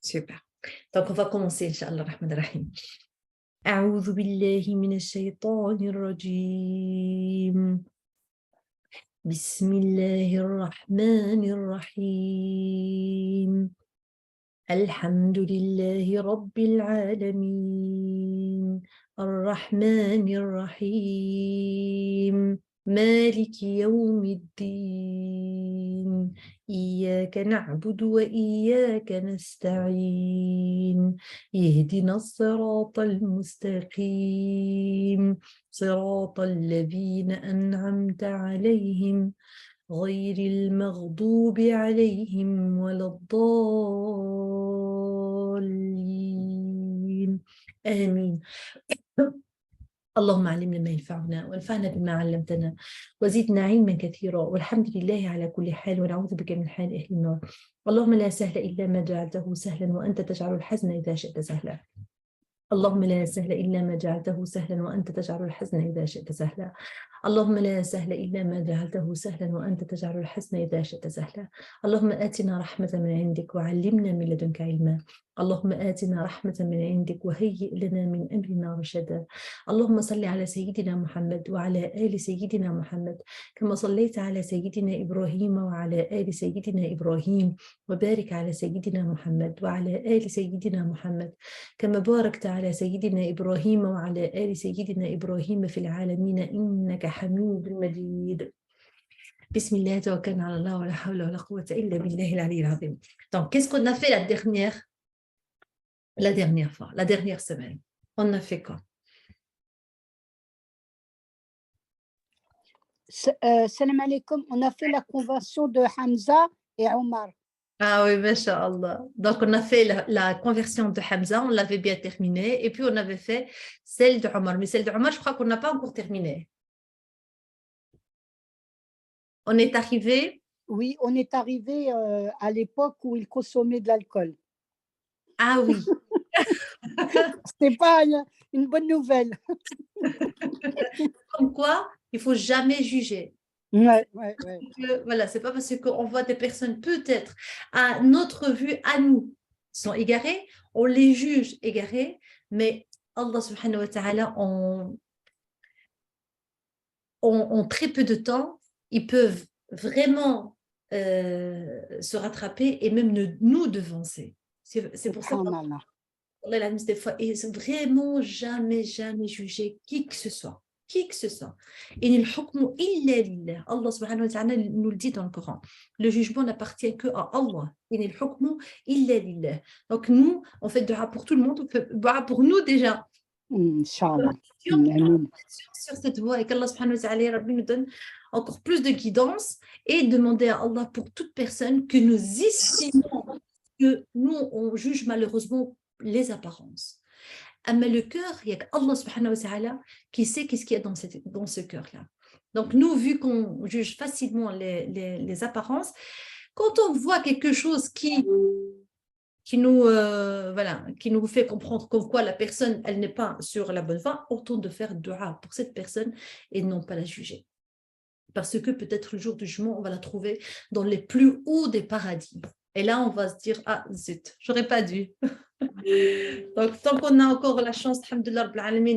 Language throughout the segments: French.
Super. Donc, on va commencer, Inch'Allah, Rahman Rahim. أعوذ بالله من الشيطان الرجيم. بسم الله الرحمن الرحيم. الحمد لله رب العالمين الرحمن الرحيم مالك يوم الدين إياك نعبد وإياك نستعين اهدنا الصراط المستقيم صراط الذين أنعمت عليهم غير المغضوب عليهم ولا الضالين آمين. اللهم علمنا ما ينفعنا وانفعنا بما علمتنا وزدنا علما كثيرا والحمد لله على كل حال ونعوذ بك من حال أهل النار. اللهم لا سهل إلا ما جعلته سهلا وأنت تجعل الحزن إذا شئت سهلا. اللهم لا سهل إلا ما جعلته سهلا وأنت تجعل الحزن إذا شئت سهلا. اللهم لا سهل إلا ما جعلته سهلا وأنت تجعل الحزن إذا شئت سهلا. اللهم آتنا رحمة من عندك وعلمنا من لدنك علما. اللهم آتنا رحمة من عندك وهيئ لنا من أمرنا رشدا. اللهم صل على سيدنا محمد وعلى آل سيدنا محمد كما صليت على سيدنا إبراهيم وعلى آل سيدنا إبراهيم وبارك على سيدنا محمد وعلى آل سيدنا محمد كما باركت على سيدنا إبراهيم وعلى آل سيدنا إبراهيم في العالمين إنك حميد مجيد. بسم الله توكلنا على الله ولا حول ولا قوة إلا بالله العلي العظيم. Donc, qu'est-ce qu'on a fait la dernière fois, la dernière semaine? On a fait quoi? Salam alaikum, on a fait la conversion de Hamza et Omar. Ah oui, Masha'Allah. Donc, on a fait la conversion de Hamza, on l'avait bien terminée, et puis on avait fait celle de Omar. Mais celle de Omar, je crois qu'on n'a pas encore terminé. On est arrivé. Oui, on est arrivé à l'époque où il consommait de l'alcool. Ah oui. C'était pas une bonne nouvelle. Comme quoi, il faut jamais juger. Ouais. Voilà, c'est pas parce qu'on voit des personnes peut-être à notre vue, à nous, sont égarées, on les juge égarées, mais Allah subhanahu wa ta'ala, en très peu de temps, ils peuvent vraiment se rattraper et même nous devancer. C'est pour ça que des fois, et vraiment jamais juger qui que ce soit. Qui que ce soit. Allah subhanahu wa ta'ala nous le dit dans le Coran. Le jugement n'appartient que à Allah. Donc nous, on fait dua pour tout le monde, on fait dua pour nous déjà. Inch'Allah. Sur cette voie et qu'Allah subhanahu wa ta'ala nous donne encore plus de guidance et demander à Allah pour toute personne que nous estimons que nous, on juge malheureusement les apparences. Mais le cœur, il y a Allah subhanahu wa ta'ala qui sait qu'est-ce qu'il y a dans ce cœur-là. Donc nous, vu qu'on juge facilement les apparences, quand on voit quelque chose qui nous fait comprendre comme quoi la personne, elle n'est pas sur la bonne voie, autant de faire dua pour cette personne et non pas la juger. Parce que peut-être le jour du jugement, on va la trouver dans les plus hauts des paradis. Et là, on va se dire, ah zut, j'aurais pas dû. Donc, tant qu'on a encore la chance, alhamdoulilah,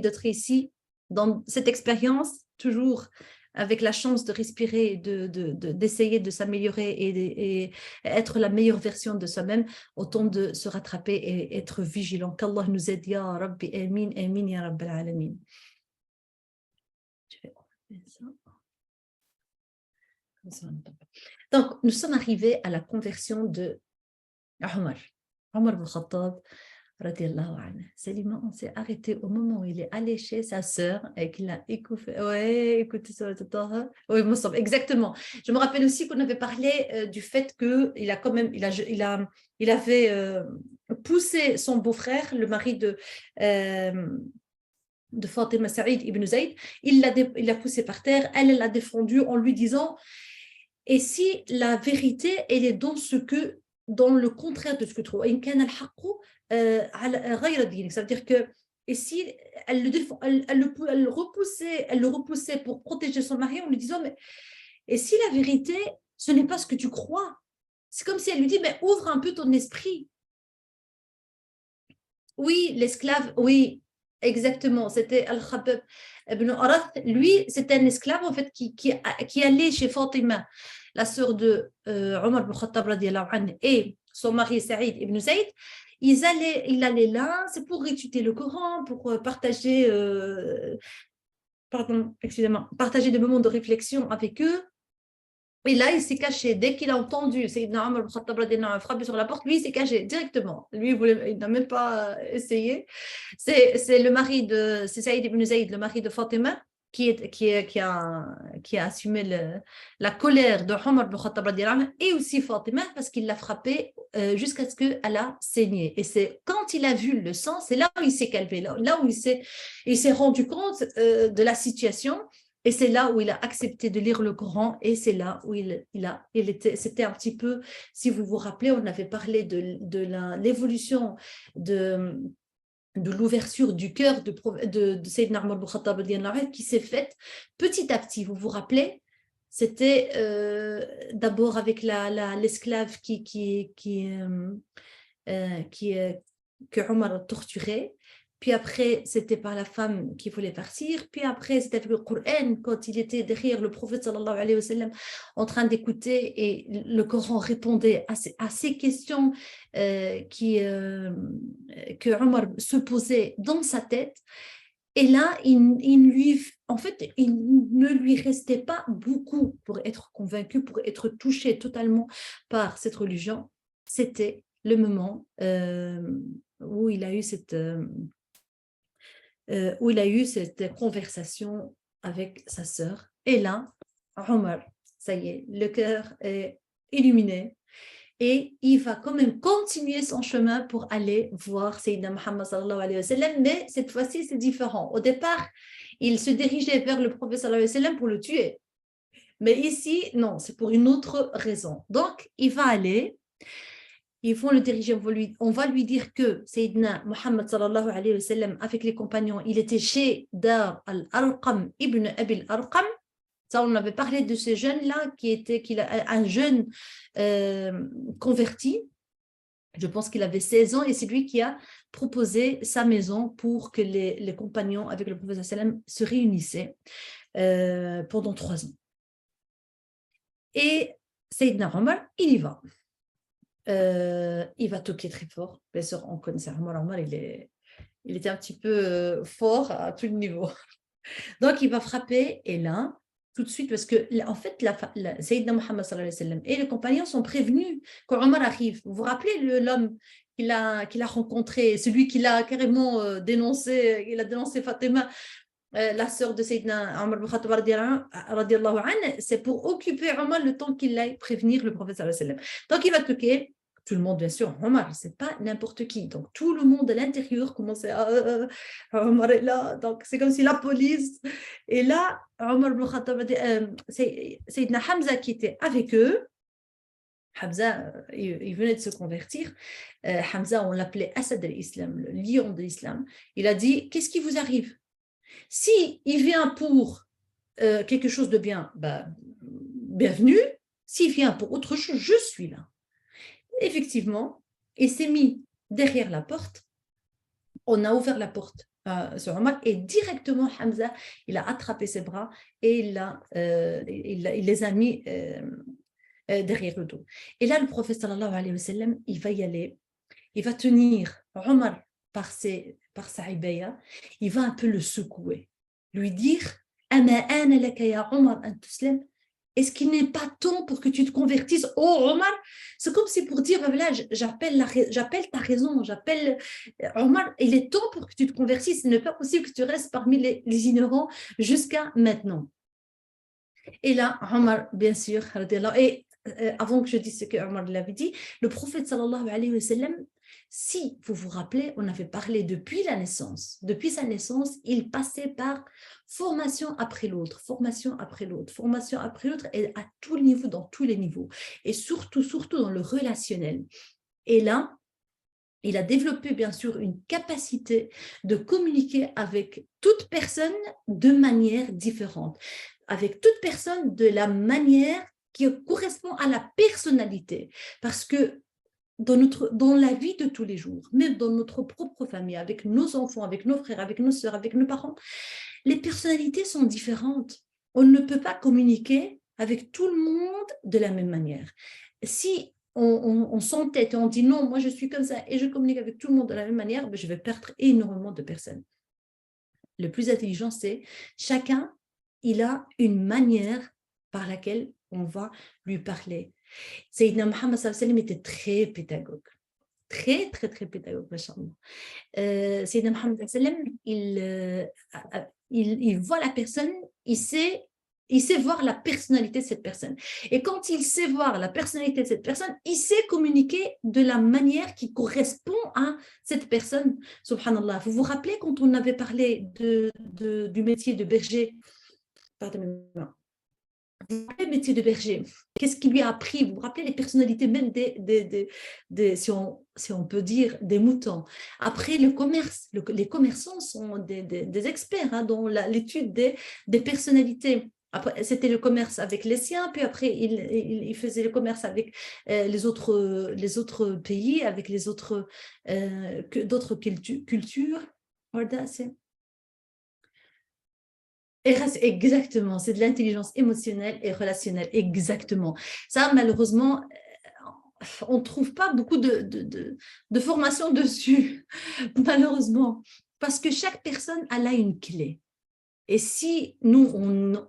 d'être ici, dans cette expérience, toujours avec la chance de respirer, d'essayer de s'améliorer et être la meilleure version de soi-même, autant de se rattraper et être vigilant. Qu'Allah nous aide, ya Rabbi, amin, amin, ya Rabbi al-alamin. Je vais enlever ça. Donc, nous sommes arrivés à la conversion de Omar ibn Khattab, radiallahu anhu. Salima, on s'est arrêté au moment où il est allé chez sa sœur et qu'il a écouté ça. Oui, me semble, exactement. Je me rappelle aussi qu'on avait parlé du fait qu'il a quand même, il avait poussé son beau-frère, le mari de Fatima Saïd ibn Zayd, il l'a poussé par terre, elle l'a défendu en lui disant: et si la vérité, elle est dans le contraire de ce que tu trouves, ça veut dire que, et si elle le repoussait pour protéger son mari en lui disant, mais et si la vérité, ce n'est pas ce que tu crois, c'est comme si elle lui dit, mais ouvre un peu ton esprit. Oui, l'esclave, oui, exactement. C'était Al-Khabbab ibn Arath. Lui, c'était un esclave en fait qui allait chez Fatima, la sœur de Omar ibn Khattab radiallahu anhu, et son mari Saïd ibn Zayd. Il allait là, c'est pour étudier le Coran, pour partager, pardon, excusez-moi, partager des moments de réflexion avec eux. Et là, il s'est caché. Dès qu'il a entendu Sayyidina Omar ibn Khattab radiallahu anhu frapper sur la porte, lui, il s'est caché directement. Lui, il n'a même pas essayé. C'est le mari de, c'est Saïd ibn Zayd, le mari de Fatima, qui a assumé la colère de Omar ibn Khattab radiallahu anhu, et aussi Fatima, parce qu'il l'a frappée jusqu'à ce qu'elle a saigné. Et c'est quand il a vu le sang, c'est là où il s'est calmé, là où il s'est rendu compte de la situation. Et c'est là où il a accepté de lire le Coran, et c'est là où c'était un petit peu, si vous vous rappelez, on avait parlé de l'évolution de l'ouverture du cœur de Sayyidina Omar ibn Khattab qui s'est faite petit à petit. Vous vous rappelez? C'était d'abord avec l'esclave que Omar torturait. Puis après, c'était par la femme qui voulait partir. Puis après, c'était avec le Coran, quand il était derrière le prophète sallallahu alayhi wa sallam, en train d'écouter, et le Coran répondait à ces questions que Omar se posait dans sa tête. Et là, en fait, il ne lui restait pas beaucoup pour être convaincu, pour être touché totalement par cette religion. C'était le moment où il a eu cette conversation avec sa sœur. Et là, Omar, ça y est, le cœur est illuminé, et il va quand même continuer son chemin pour aller voir Sayyidina Muhammad sallallahu alayhi wa sallam, mais cette fois-ci, c'est différent. Au départ, il se dirigeait vers le prophète sallallahu alayhi wa sallam pour le tuer. Mais ici, non, c'est pour une autre raison. Donc, il va aller, ils vont le diriger, on va lui dire que Sayyidina Muhammad sallallahu alayhi wa sallam, avec les compagnons, il était chez Dar al-Arqam ibn Abil Arqam. Ça, on avait parlé de ce jeune-là, un jeune converti. Je pense qu'il avait 16 ans, et c'est lui qui a proposé sa maison pour que les compagnons avec le prophète sallam se réunissaient pendant 3 ans. Et Sayyidina Omar, il y va. Il va toquer très fort. Bien sûr, on connaissait Omar, il était un petit peu fort à tout niveau. Donc, il va frapper, et là, tout de suite, parce que en fait, Sayyidina Muhammad sallallahu alayhi wa sallam et les compagnons sont prévenus quand Omar arrive. Vous vous rappelez l'homme qu'il a rencontré, celui qui l'a carrément dénoncé, il a dénoncé Fatima, la sœur de Sayyidina Omar ibn Khattab radiallahu anhu, c'est pour occuper Omar le temps qu'il aille prévenir le prophète sallallahu alayhi wa sallam. Donc, il va toquer. Tout le monde, bien sûr, Omar, c'est pas n'importe qui. Donc, tout le monde à l'intérieur commençait à Omar est là. Donc, c'est comme si la police. Et là, Omar ibn Khattab, Sayyidina Hamza qui était avec eux. Hamza, il venait de se convertir. Hamza, on l'appelait Asad al-Islam, le lion de l'islam. Il a dit, qu'est-ce qui vous arrive? Si il vient pour quelque chose de bien, bienvenue. S'il vient pour autre chose, je suis là. Effectivement, il s'est mis derrière la porte. On a ouvert la porte sur Omar, et directement Hamza, il a attrapé ses bras, et il les a mis derrière le dos. Et là, le prophète sallallahu alayhi wa sallam, il va y aller, il va tenir Omar par sa ibaya, il va un peu le secouer, lui dire Ama ana laka ya Omar an tuslam. Est-ce qu'il n'est pas temps pour que tu te convertisses? Oh, Omar, c'est comme si pour dire, voilà, j'appelle ta raison, j'appelle Omar, il est temps pour que tu te convertisses, ce n'est pas possible que tu restes parmi les ignorants jusqu'à maintenant. Et là, Omar, bien sûr, et avant que je dise ce que Omar l'avait dit, le prophète sallallahu alayhi wa sallam, si vous vous rappelez, on avait parlé depuis sa naissance, il passait par formation après l'autre, et à tout niveau, dans tous les niveaux, et surtout dans le relationnel. Et là, il a développé bien sûr une capacité de communiquer avec toute personne de manière différente, avec toute personne de la manière qui correspond à la personnalité, parce que dans la vie de tous les jours, même dans notre propre famille, avec nos enfants, avec nos frères, avec nos sœurs, avec nos parents, les personnalités sont différentes. On ne peut pas communiquer avec tout le monde de la même manière. Si on s'entête et on dit non, moi je suis comme ça et je communique avec tout le monde de la même manière, ben je vais perdre énormément de personnes. Le plus intelligent, c'est chacun, il a une manière par laquelle on va lui parler. Sayyidina Muhammad sallallahu alayhi wa sallam était très pédagogue. Très, très, très pédagogue, machallah. Sayyidina Muhammad sallallahu alayhi wa sallam, il voit la personne, il sait voir la personnalité de cette personne. Et quand il sait voir la personnalité de cette personne, il sait communiquer de la manière qui correspond à cette personne. Subhanallah. Vous vous rappelez quand on avait parlé du métier de berger? Pardonnez-moi. Le métier de berger, qu'est-ce qu'il lui a appris? Vous vous rappelez les personnalités même si on peut dire, des moutons. Après, le commerce, les commerçants sont des experts dans l'étude des personnalités. Après, c'était le commerce avec les siens, puis après, il faisait le commerce avec les autres pays, avec les d'autres cultures. Voilà, exactement, c'est de l'intelligence émotionnelle et relationnelle, exactement. Ça, malheureusement, on ne trouve pas beaucoup de formation dessus, malheureusement, parce que chaque personne, elle a une clé. Et si nous,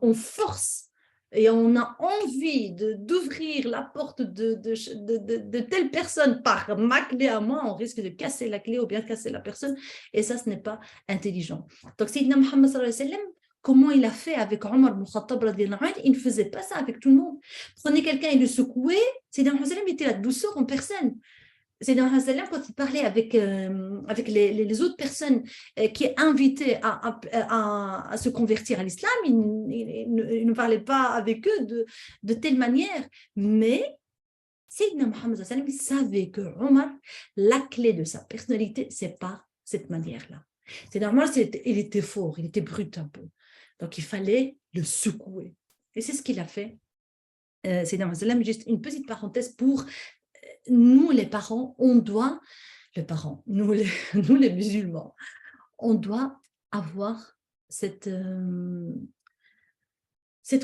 on force et on a envie d'ouvrir la porte de telle personne par ma clé à moi, on risque de casser la clé ou bien casser la personne, et ça, ce n'est pas intelligent. Donc, Sayyidina Muhammad sallallahu alayhi wa sallam, comment il a fait avec Omar ibn Khattab radiyallahu anhu, il ne faisait pas ça avec tout le monde. Prenez quelqu'un et le secouait, Sayyidina Muhammad sallallahu alayhi wa sallam était la douceur en personne. Sayyidina Muhammad sallallahu alayhi wa sallam, quand il parlait avec les autres personnes qui invitaient à se convertir à l'islam, il ne parlait pas avec eux de telle manière. Mais Sayyidina Muhammad sallallahu alayhi wa sallam savait que Omar, la clé de sa personnalité, c'est pas cette manière-là. C'est normal, il était fort, il était brut un peu. Donc, il fallait le secouer. Et c'est ce qu'il a fait. Sayyidina Muhammad sallallahu alayhi wa sallam, juste une petite parenthèse pour nous, les parents, nous les musulmans, on doit avoir cette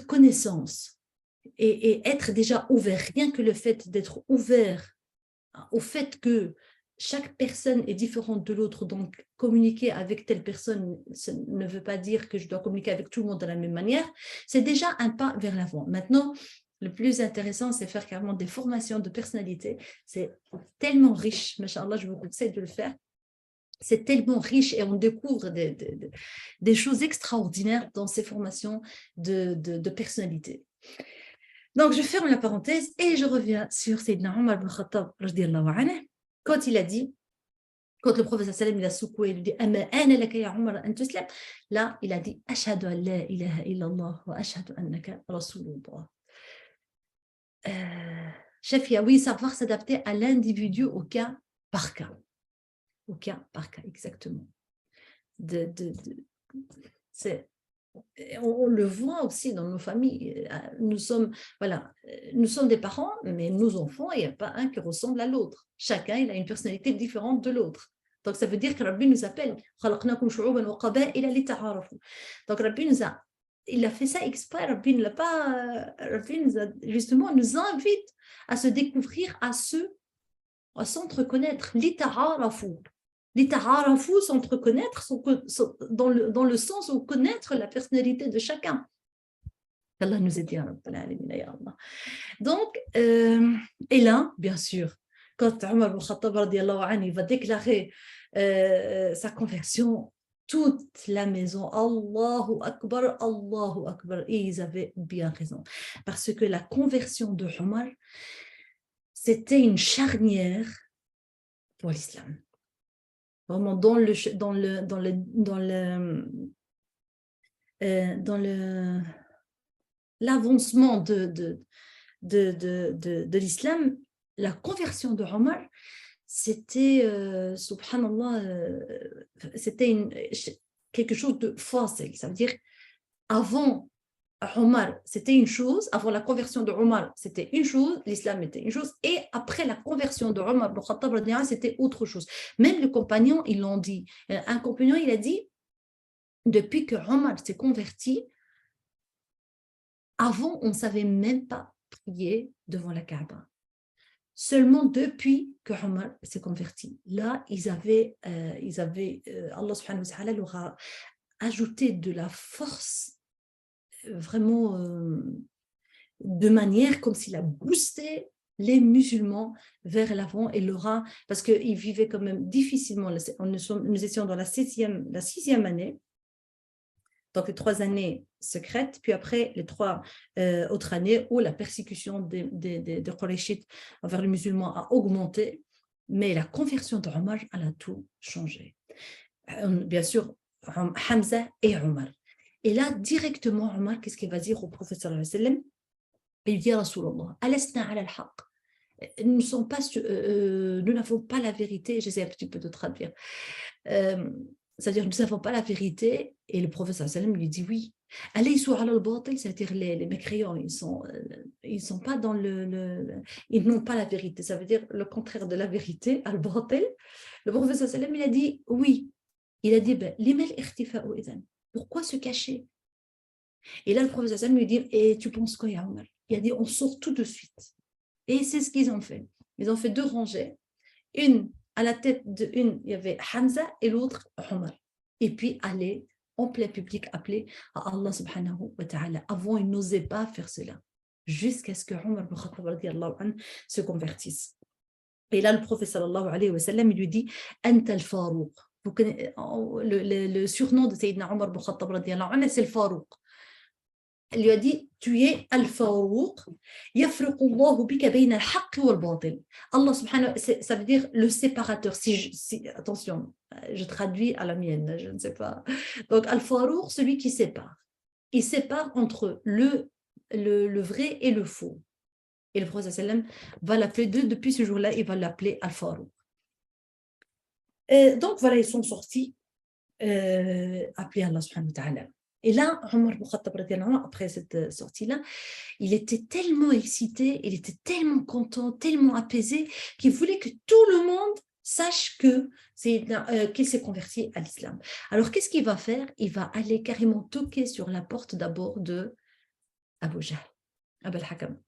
connaissance et être déjà ouvert. Rien que le fait d'être ouvert au fait que chaque personne est différente de l'autre, donc communiquer avec telle personne, ça ne veut pas dire que je dois communiquer avec tout le monde de la même manière, c'est déjà un pas vers l'avant. Maintenant, le plus intéressant, c'est faire carrément des formations de personnalité. C'est tellement riche, machallah, je vous conseille de le faire. C'est tellement riche et on découvre des choses extraordinaires dans ces formations de personnalité. Donc, je ferme la parenthèse et je reviens sur Sayyidina Omar ibn Khattab, quand il a dit, quand le prophète sallam il a secoué, il dit Ama ana laka ya Omar an tuslam, là, il a dit Ashhadu an la ilaha illallah wa ashhadu annaka rasulullah. Chef, oui, savoir s'adapter à l'individu au cas par cas. Au cas par cas, exactement. On le voit aussi dans nos familles. Nous sommes des parents, mais nos enfants, il n'y a pas un qui ressemble à l'autre. Chacun, il a une personnalité différente de l'autre. Donc, ça veut dire que Rabbi nous appelle. Donc, Rabbi il a fait ça exprès. Rabbi ne l'a pas. Rabbi justement nous invite à se découvrir, à s'entreconnaître. L'ita'arafu, s'entreconnaître dans le sens où connaître la personnalité de chacun. Allah nous aide. Donc, et là, bien sûr, quand Omar ibn Khattab il va déclarer sa conversion, toute la maison, Allahu Akbar, Allahu Akbar. Et ils avaient bien raison. Parce que la conversion de Omar, c'était une charnière pour l'islam. Vraiment l'avancement de l'islam, la conversion de Omar, c'était, subhanallah, c'était quelque chose de facile. Ça veut dire, avant Omar, c'était une chose. Avant la conversion de Omar, c'était une chose. L'islam était une chose. Et après la conversion de Omar ibn Khattab, c'était autre chose. Même les compagnons, ils l'ont dit. Un compagnon, il a dit, depuis que Omar s'est converti, avant, on ne savait même pas prier devant la Kaaba. Seulement depuis que Omar s'est converti. Là, Allah subhanahu wa ta'ala leur a ajouté de la force vraiment de manière comme s'il a boosté les musulmans vers l'avant et parce qu'ils vivaient quand même difficilement. Nous étions dans la sixième année, donc les 3 années secrètes, puis après les 3 autres années où la persécution des Qurayshites envers les musulmans a augmenté, mais la conversion de Omar, elle a tout changé. Bien sûr, Hamza et Omar. Et là, directement, Omar, qu'est-ce qu'il va dire au prophète sallallahu alayhi wa sallam? Il dit, Rasulallah, alasna ala al-haq. Nous n'avons pas la vérité. J'essaie un petit peu de traduire. C'est-à-dire, nous n'avons pas la vérité. Et le prophète sallallahu alayhi wa sallam lui dit oui. Alaysu ala al-batil, c'est-à-dire les mécréants, ils sont pas dans ils n'ont pas la vérité. Ça veut dire le contraire de la vérité, al-batil. Le prophète sallallahu alayhi wa sallam, il a dit oui. Il a dit, limal ikhtifa'u idhan. Pourquoi se cacher? Et là, le prophète sallallahu alayhi wa sallam lui dit, et tu penses quoi, ya Omar? Il a dit, on sort tout de suite. Et c'est ce qu'ils ont fait. Ils ont fait 2 rangées. Une, à la tête de une, il y avait Hamza et l'autre, Omar. Et puis, aller en plein public, appeler à Allah subhanahu wa ta'ala. Avant, ils n'osaient pas faire cela. Jusqu'à ce que Omar ibn Khattab se convertisse. Et là, le prophète sallallahu alayhi wa sallam, il lui dit, Anta al-Farouq. Le surnom de Sayyidina Omar ibn Khattab, c'est le Farouq. Il lui a dit, tu es al-Farouq, yafriqu Allahu bika bayna al-haqq wal-batil. Allah subhanahu, ça veut dire le séparateur. Attention, je traduis à la mienne, je ne sais pas. Donc, al-Farouq, celui qui sépare. Il sépare entre le vrai et le faux. Et le prophète sallam va l'appeler, depuis ce jour-là, il va l'appeler al-Farouq. Donc, voilà, ils sont sortis, appelés Allah subhanahu wa ta'ala. Et là, Omar ibn Khattab, après cette sortie-là, il était tellement excité, il était tellement content, tellement apaisé, qu'il voulait que tout le monde sache qu'il s'est converti à l'islam. Alors, qu'est-ce qu'il va faire? Il va aller carrément toquer sur la porte d'abord de Abu Jahl, Abu al-Hakam.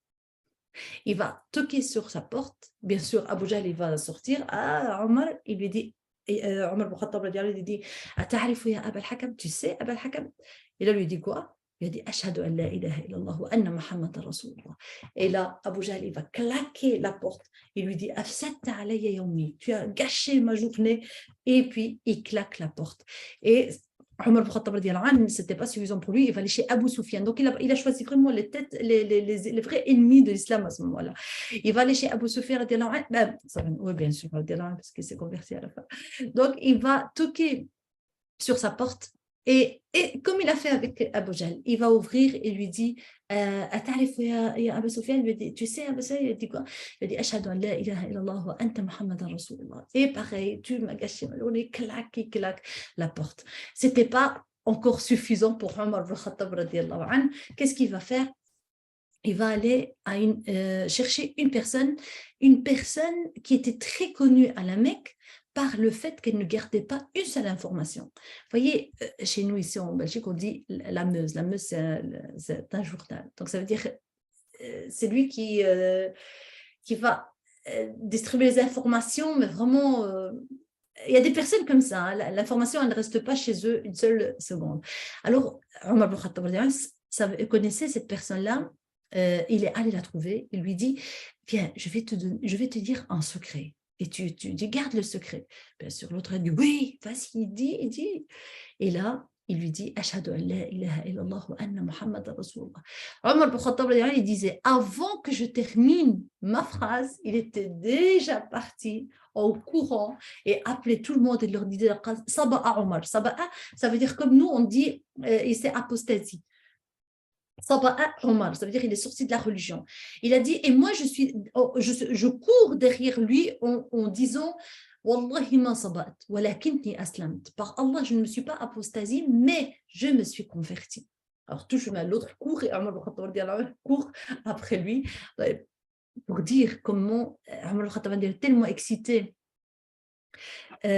Il va toquer sur sa porte. Bien sûr, Abu Jahl, il va sortir. Ah, Omar, il lui dit, Omar ibn Khattab, il dit, Ata'arifu ya Abu al-Hakam, tu sais, Abu al-Hakam? Et là, il lui dit quoi? Il a dit, Ashhadu an la ilaha illallah wa anna Muhammadan Rasulullah. Et là, Abu Jahl, il va claquer la porte. Il lui dit, Afsadta alayya yawmi, tu as gâché ma journée. Et puis, il claque la porte. Et Omar ibn Khattab, ce n'était pas suffisant pour lui, il va aller chez Abu Sufyan. Donc, il a choisi vraiment les vrais ennemis de l'islam à ce moment-là. Il va aller chez Abu Sufyan, oui, bien sûr, parce qu'il s'est converti à la fin. Donc, il va toquer sur sa porte. Et comme il a fait avec Abu Jahl, il va ouvrir et lui dit, Ata'arifu ya Abu Sufyan, il lui dit, tu sais Abu Sufyan, il dit quoi? Il dit, Ashhadu an la ilaha illallah wa anta Muhammadan Rasulullah. Et pareil, tu m'as gâché ma journée, il claque la porte. C'était pas encore suffisant pour Omar ibn Khattab radiyallahu anhu. Qu'est-ce qu'il va faire? Il va aller chercher une personne qui était très connue à la Mecque par le fait qu'elle ne gardait pas une seule information. Vous voyez, chez nous ici en Belgique, on dit la Meuse. La Meuse, c'est un journal. Donc ça veut dire c'est lui qui va distribuer les informations, mais vraiment, il y a des personnes comme ça. Hein, l'information, elle ne reste pas chez eux une seule seconde. Alors, Omar ibn Khattab connaissait cette personne-là. Il est allé la trouver. Il lui dit, viens, je vais te dire un secret. Et tu gardes le secret. Bien sûr, l'autre a dit, oui, vas-y, dis. Et là, il lui dit, Ashhadu an la ilaha illallah wa anna Muhammadan Rasulullah. Omar ibn Khattab, il disait, avant que je termine ma phrase, il était déjà parti au courant et appelait tout le monde et leur disait, Saba'a Omar. Saba'a, ça veut dire comme nous, on dit, il s'est apostasie. Saba'a Omar, ça veut dire qu'il est sorti de la religion. Il a dit, et moi je cours derrière lui en disant, Wallahi ma sabat, walakinni aslamt. Par Allah, je ne me suis pas apostasie, mais je me suis convertie. Alors, toujours l'autre court et Omar ibn Khattab radiallahu anhu court après lui pour dire comment Omar ibn Khattab est tellement excité du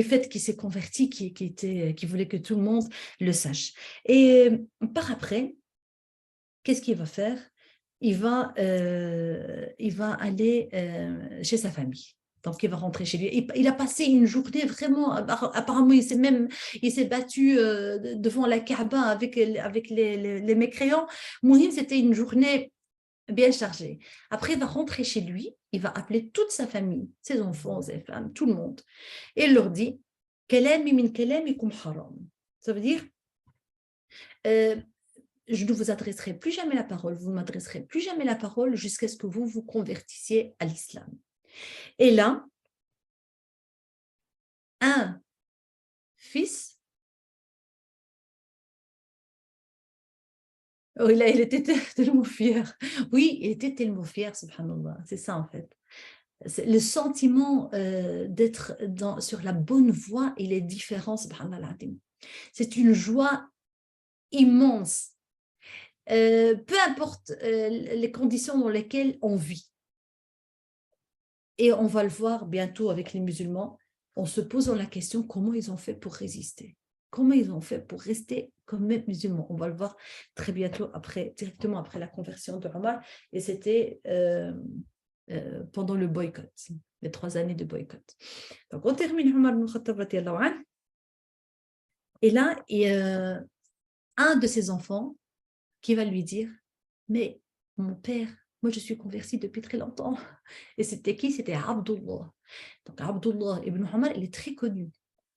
fait qu'il s'est converti, qui voulait que tout le monde le sache. Et par après, qu'est-ce qu'il va faire? Il va aller chez sa famille. Donc, il va rentrer chez lui. Il a passé une journée vraiment, apparemment, il s'est battu devant la Kaaba avec les mécréants. Mouhim, c'était une journée bien chargée. Après, il va rentrer chez lui, il va appeler toute sa famille, ses enfants, ses femmes, tout le monde. Et il leur dit, Kalami min kalamikum haram. Ça veut dire, je ne vous adresserai plus jamais la parole, vous ne m'adresserez plus jamais la parole jusqu'à ce que vous vous convertissiez à l'islam. Et là, un fils, oh, là, il était tellement fier. Oui, il était tellement fier, subhanallah. C'est ça en fait. Le sentiment d'être sur la bonne voie, il est différent, subhanallah. C'est une joie immense. Peu importe les conditions dans lesquelles on vit. Et on va le voir bientôt avec les musulmans, en se posant la question comment ils ont fait pour résister. Comment ils ont fait pour rester comme même musulmans. On va le voir très bientôt, directement après la conversion de Omar. Et c'était pendant le boycott, les 3 années de boycott. Donc on termine Omar ibn Khattab radiallahu anhu. Et là, il y a un de ses enfants qui va lui dire « Mais mon père, moi je suis converti depuis très longtemps. » Et c'était qui? C'était Abdullah. Donc Abdullah ibn Omar, il est très connu.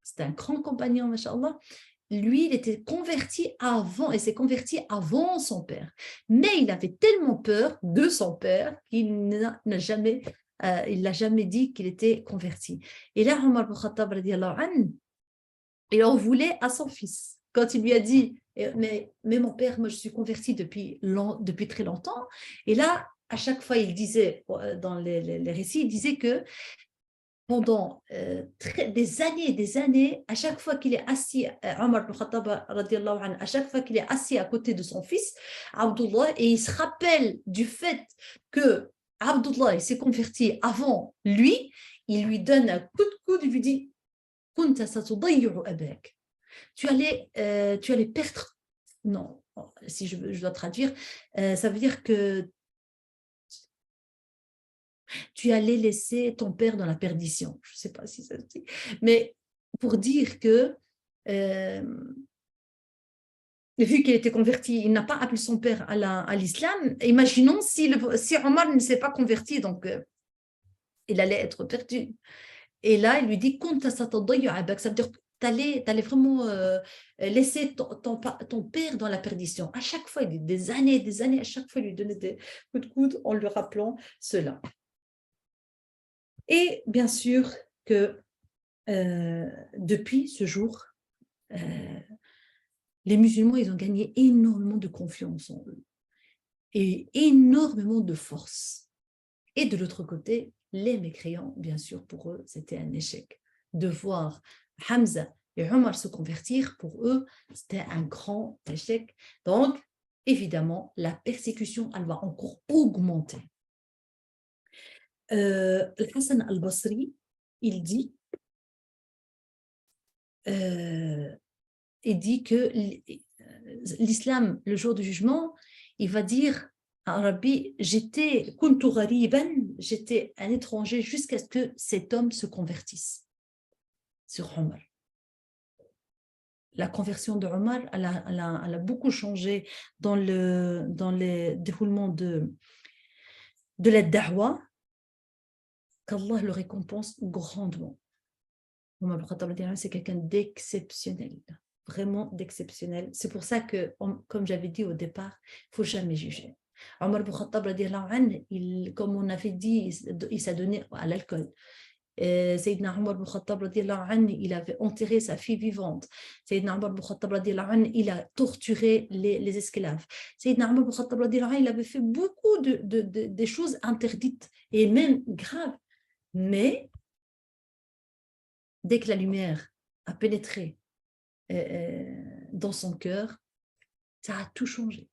C'était un grand compagnon, masha'Allah. Lui, il était converti avant, et s'est converti avant son père. Mais il avait tellement peur de son père qu'il n'a jamais, il l'a jamais dit qu'il était converti. Et là, Omar ibn Khattab, radiallahu anhu, il en voulait à son fils. Quand il lui a dit, mais mon père, moi je suis converti depuis très longtemps. Et là, à chaque fois, il disait, dans les récits, il disait que pendant des années, à chaque fois qu'il est assis, Omar ibn Khattab, radiallahu anhu, à chaque fois qu'il est assis à côté de son fils, Abdullah, et il se rappelle du fait que Abdullah s'est converti avant lui, il lui donne un coup de coude, il lui dit tu allais perdre. Non, si je dois traduire, ça veut dire que tu allais laisser ton père dans la perdition. Je ne sais pas si ça se dit, mais pour dire que vu qu'il était converti, il n'a pas appelé son père à l'islam. Imaginons si Omar ne s'est pas converti, donc il allait être perdu. Et là, il lui dit ça veut dire que tu allais vraiment laisser ton père dans la perdition. À chaque fois, des années, à chaque fois, il lui donnait des coups de coude en lui rappelant cela. Et bien sûr que depuis ce jour, les musulmans, ils ont gagné énormément de confiance en eux et énormément de force. Et de l'autre côté, les mécréants, bien sûr, pour eux, c'était un échec. De voir Hamza et Omar se convertir, pour eux, c'était un grand échec. Donc, évidemment, la persécution, elle va encore augmenter. Hassan al-Basri, il dit que l'islam, le jour du jugement, il va dire à Rabbi, j'étais un étranger jusqu'à ce que cet homme se convertisse sur Omar. La conversion de Omar, elle a beaucoup changé dans les déroulements de la da'wa, qu'Allah le récompense grandement. Omar c'est quelqu'un d'exceptionnel, vraiment d'exceptionnel. C'est pour ça que, comme j'avais dit au départ, il ne faut jamais juger. Omar ibn Khattab, comme on avait dit, il s'est donné à l'alcool. Sayyidina Omar ibn Khattab, il avait enterré sa fille vivante. Sayyidina Omar ibn Khattab, il a torturé les esclaves. Sayyidina Omar ibn Khattab, il avait fait beaucoup de choses interdites et même graves. Mais dès que la lumière a pénétré dans son cœur, ça a tout changé.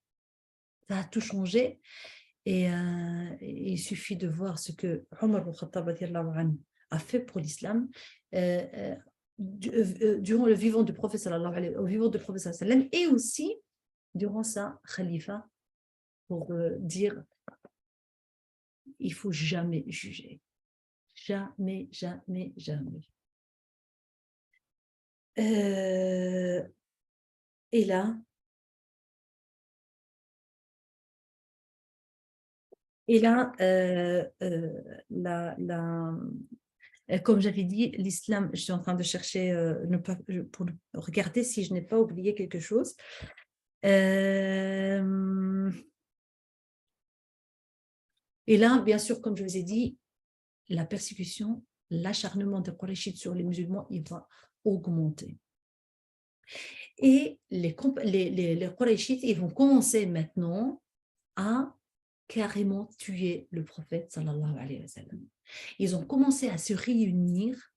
Ça a tout changé. Et il suffit de voir ce que Omar ibn Khattab a fait pour l'islam durant le vivant du prophète sallallahu alayhi wa sallam, et aussi durant sa khalifa, pour dire il faut jamais juger. Jamais, jamais, jamais. Et là, comme j'avais dit, l'islam, je suis en train de chercher pour regarder si je n'ai pas oublié quelque chose. Et là, bien sûr, comme je vous ai dit, la persécution, l'acharnement des Qurayshites sur les musulmans, il va augmenter. Et les Qurayshites, ils vont commencer maintenant à carrément tuer le prophète sallallahu alayhi wa sallam. Ils ont commencé à se réunir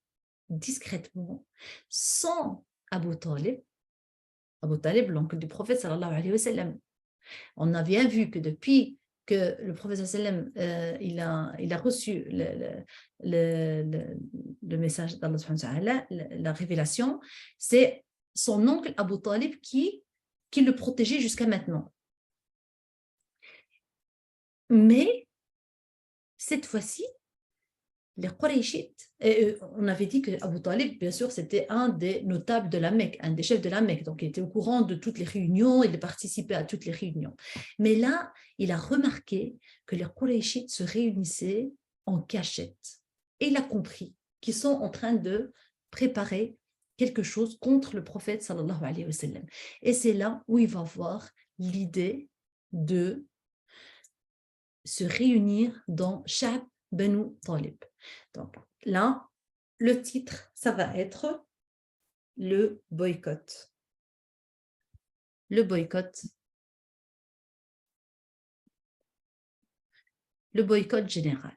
discrètement sans Abu Talib, l'oncle du prophète sallallahu alayhi wa sallam. On a bien vu que depuis que le prophète sallallahu alayhi wa sallam, il a reçu le message d'Allah subhanahu wa ta'ala, la révélation, c'est son oncle Abu Talib qui le protégeait jusqu'à maintenant. Mais cette fois-ci, les Qurayshites, on avait dit que Abu Talib, bien sûr, c'était un des notables de la Mecque, un des chefs de la Mecque, donc il était au courant de toutes les réunions, il participait à toutes les réunions. Mais là, il a remarqué que les Qurayshites se réunissaient en cachette. Et il a compris qu'ils sont en train de préparer quelque chose contre le prophète sallallahu alayhi wa sallam. Et c'est là où il va voir l'idée de se réunir dans Sha'b Banu Talib. Donc là, le titre, ça va être le boycott. Le boycott. Le boycott général.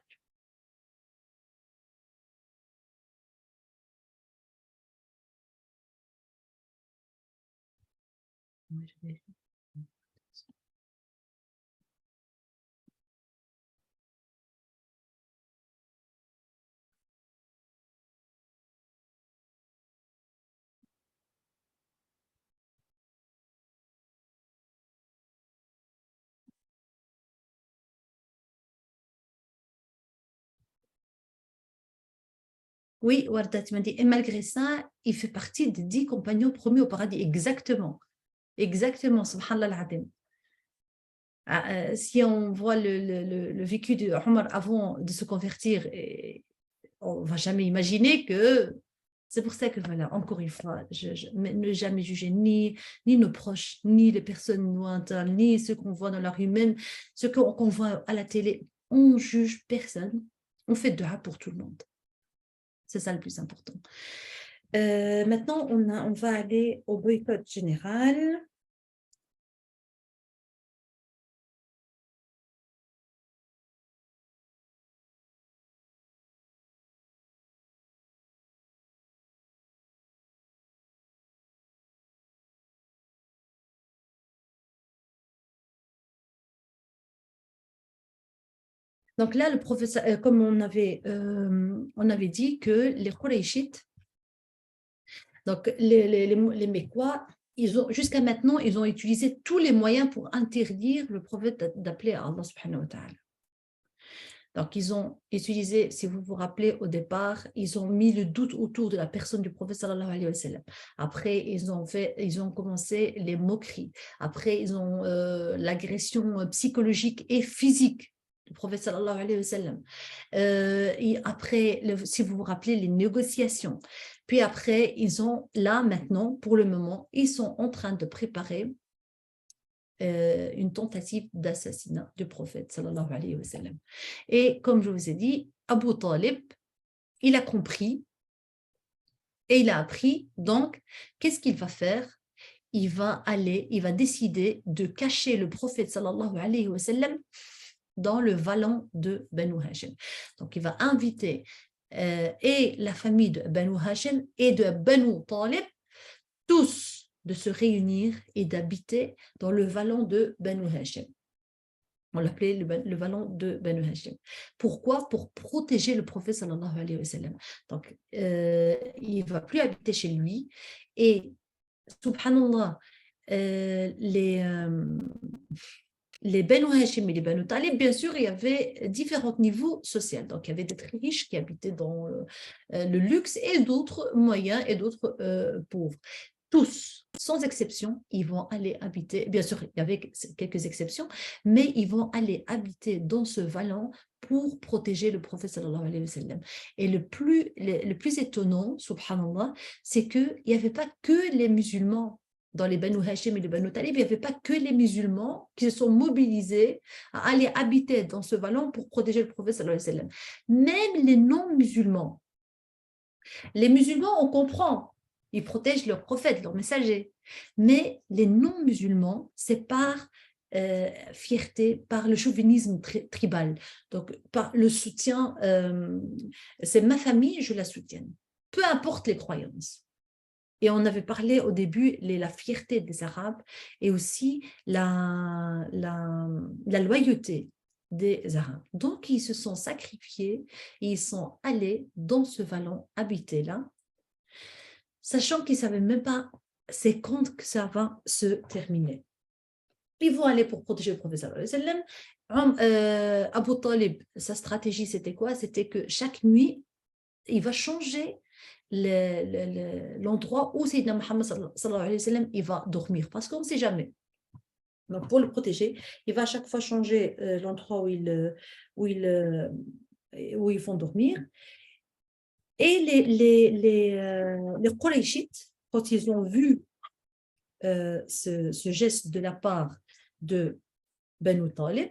Oui, Warda, tu m'as dit, et malgré ça, il fait partie des 10 compagnons promis au paradis. Exactement. Exactement, subhanallah al-adim. Si on voit le vécu de Omar avant de se convertir, on ne va jamais imaginer que... C'est pour ça que, voilà, encore une fois, ne jamais juger ni nos proches, ni les personnes lointaines, ni ceux qu'on voit dans la rue, même ceux qu'on voit à la télé. On juge personne. On fait dua pour tout le monde. C'est ça le plus important. Maintenant, on va aller au boycott général. Donc là, le professeur, comme on avait dit que les Qurayshites, donc les Mécois, jusqu'à maintenant, ils ont utilisé tous les moyens pour interdire le prophète d'appeler à Allah subhanahu wa ta'ala. Donc, ils ont utilisé, si vous vous rappelez au départ, ils ont mis le doute autour de la personne du prophète sallallahu alayhi wa sallam. Après, ils ont commencé les moqueries. Après, ils ont l'agression psychologique et physique du prophète sallallahu alayhi wa sallam. Et après, si vous vous rappelez, les négociations. Puis après, là maintenant, pour le moment, ils sont en train de préparer une tentative d'assassinat du prophète sallallahu alayhi wa sallam. Et comme je vous ai dit, Abu Talib, il a compris et il a appris. Donc, qu'est-ce qu'il va faire? Il va décider de cacher le prophète sallallahu alayhi wa sallam dans le vallon de Banu Hashim. Donc, il va inviter et la famille de Banu Hashim et de Banu Talib, tous de se réunir et d'habiter dans le vallon de Banu Hashim. On l'appelait le vallon de Banu Hashim. Pourquoi? Pour protéger le prophète sallallahu alayhi wa sallam. Donc, il ne va plus habiter chez lui. Et, subhanallah, les Banu Hashim et les Banu Talib, bien sûr, il y avait différents niveaux sociaux. Donc, il y avait des très riches qui habitaient dans le luxe et d'autres moyens et d'autres pauvres. Tous, sans exception, ils vont aller habiter, bien sûr, il y avait quelques exceptions, mais ils vont aller habiter dans ce vallon pour protéger le prophète sallallahu alayhi wa sallam. Et le plus étonnant, subhanallah, c'est qu'il n'y avait pas que les musulmans dans les Banu Hashim et les Banu Talib, il n'y avait pas que les musulmans qui se sont mobilisés à aller habiter dans ce vallon pour protéger le prophète sallallahu alayhi wa sallam. Même les non-musulmans, les musulmans, on comprend, ils protègent leurs prophètes, leurs messagers. Mais les non-musulmans, c'est par fierté, par le chauvinisme tribal. Donc, par le soutien, c'est ma famille, je la soutiens. Peu importe les croyances. Et on avait parlé au début la fierté des Arabes et aussi la loyauté des Arabes. Donc, ils se sont sacrifiés et ils sont allés dans ce vallon habité là, sachant qu'ils ne savaient même pas c'est quand que ça va se terminer. Ils vont aller pour protéger le prophète sallallahu alayhi wa sallam. Abu Talib, sa stratégie, c'était quoi? C'était que chaque nuit, il va changer l'endroit où Sayyidina Muhammad sallallahu alayhi wa sallam il va dormir, parce qu'on ne sait jamais. Donc, pour le protéger, il va à chaque fois changer l'endroit où ils vont dormir. Et les Qurayshites, quand ils ont vu ce geste de la part de Banu Talib,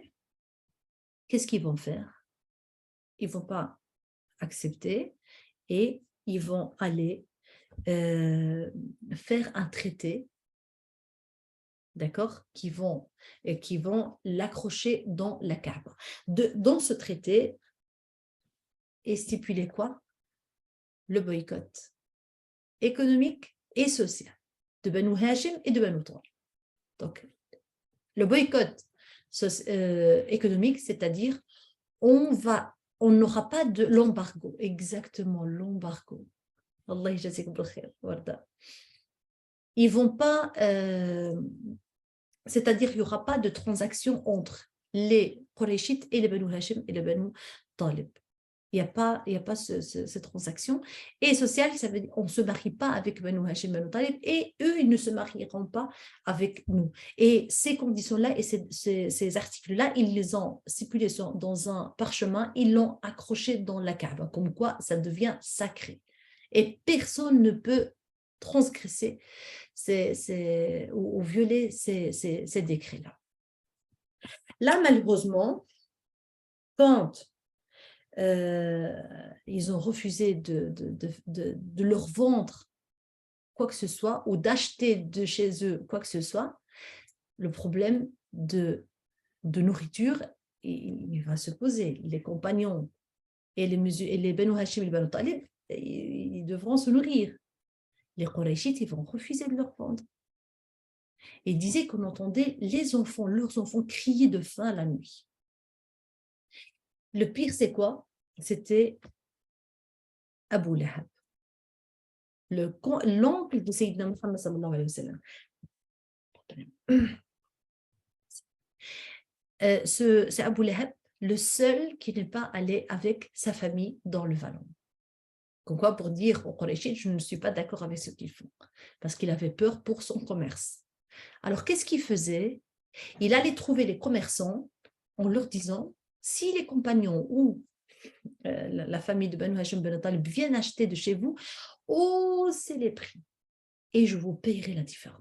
qu'est-ce qu'ils vont faire? Ils ne vont pas accepter et ils vont aller faire un traité, d'accord, qui vont l'accrocher dans la Kaaba. Dans ce traité est stipulé quoi? Le boycott économique et social de Banu Hashim et de Banu Talib. Donc, le boycott économique, c'est-à-dire on n'aura pas de l'embargo, exactement l'embargo. Allah yjazik bil khair, Warda. Ils vont pas, c'est-à-dire il n'y aura pas de transaction entre les Qurayshites et les Banu Hashim et les Banu Talib. Il n'y a pas cette transaction. Et social, ça veut dire qu'on ne se marie pas avec Banu Hashim, Banu Talib, et eux, ils ne se marieront pas avec nous. Et ces conditions-là et ces articles-là, ils les ont stipulés dans un parchemin, ils l'ont accroché dans la Kaaba, comme quoi ça devient sacré. Et personne ne peut transgresser ou violer ces décrets-là. Là, malheureusement, quand ils ont refusé de leur vendre quoi que ce soit ou d'acheter de chez eux quoi que ce soit, le problème de nourriture, il va se poser. Les compagnons et les Banu Hashim et les Banu Talib, ils devront se nourrir. Les Qurayshites, ils vont refuser de leur vendre. Et ils disaient qu'on entendait leurs enfants crier de faim la nuit. Le pire, c'est quoi? C'était Abu Lahab, l'oncle de Sayyidina Muhammad sallallahu alayhi wa sallam. C'est Abu Lahab, le seul qui n'est pas allé avec sa famille dans le vallon. Comme quoi, pour dire aux Qurayshites, je ne suis pas d'accord avec ce qu'ils font, parce qu'il avait peur pour son commerce. Alors, qu'est-ce qu'il faisait? Il allait trouver les commerçants en leur disant, si les compagnons ou la famille de Banu Hashim Banu Talib viennent acheter de chez vous, haussez les prix et je vous payerai la différence.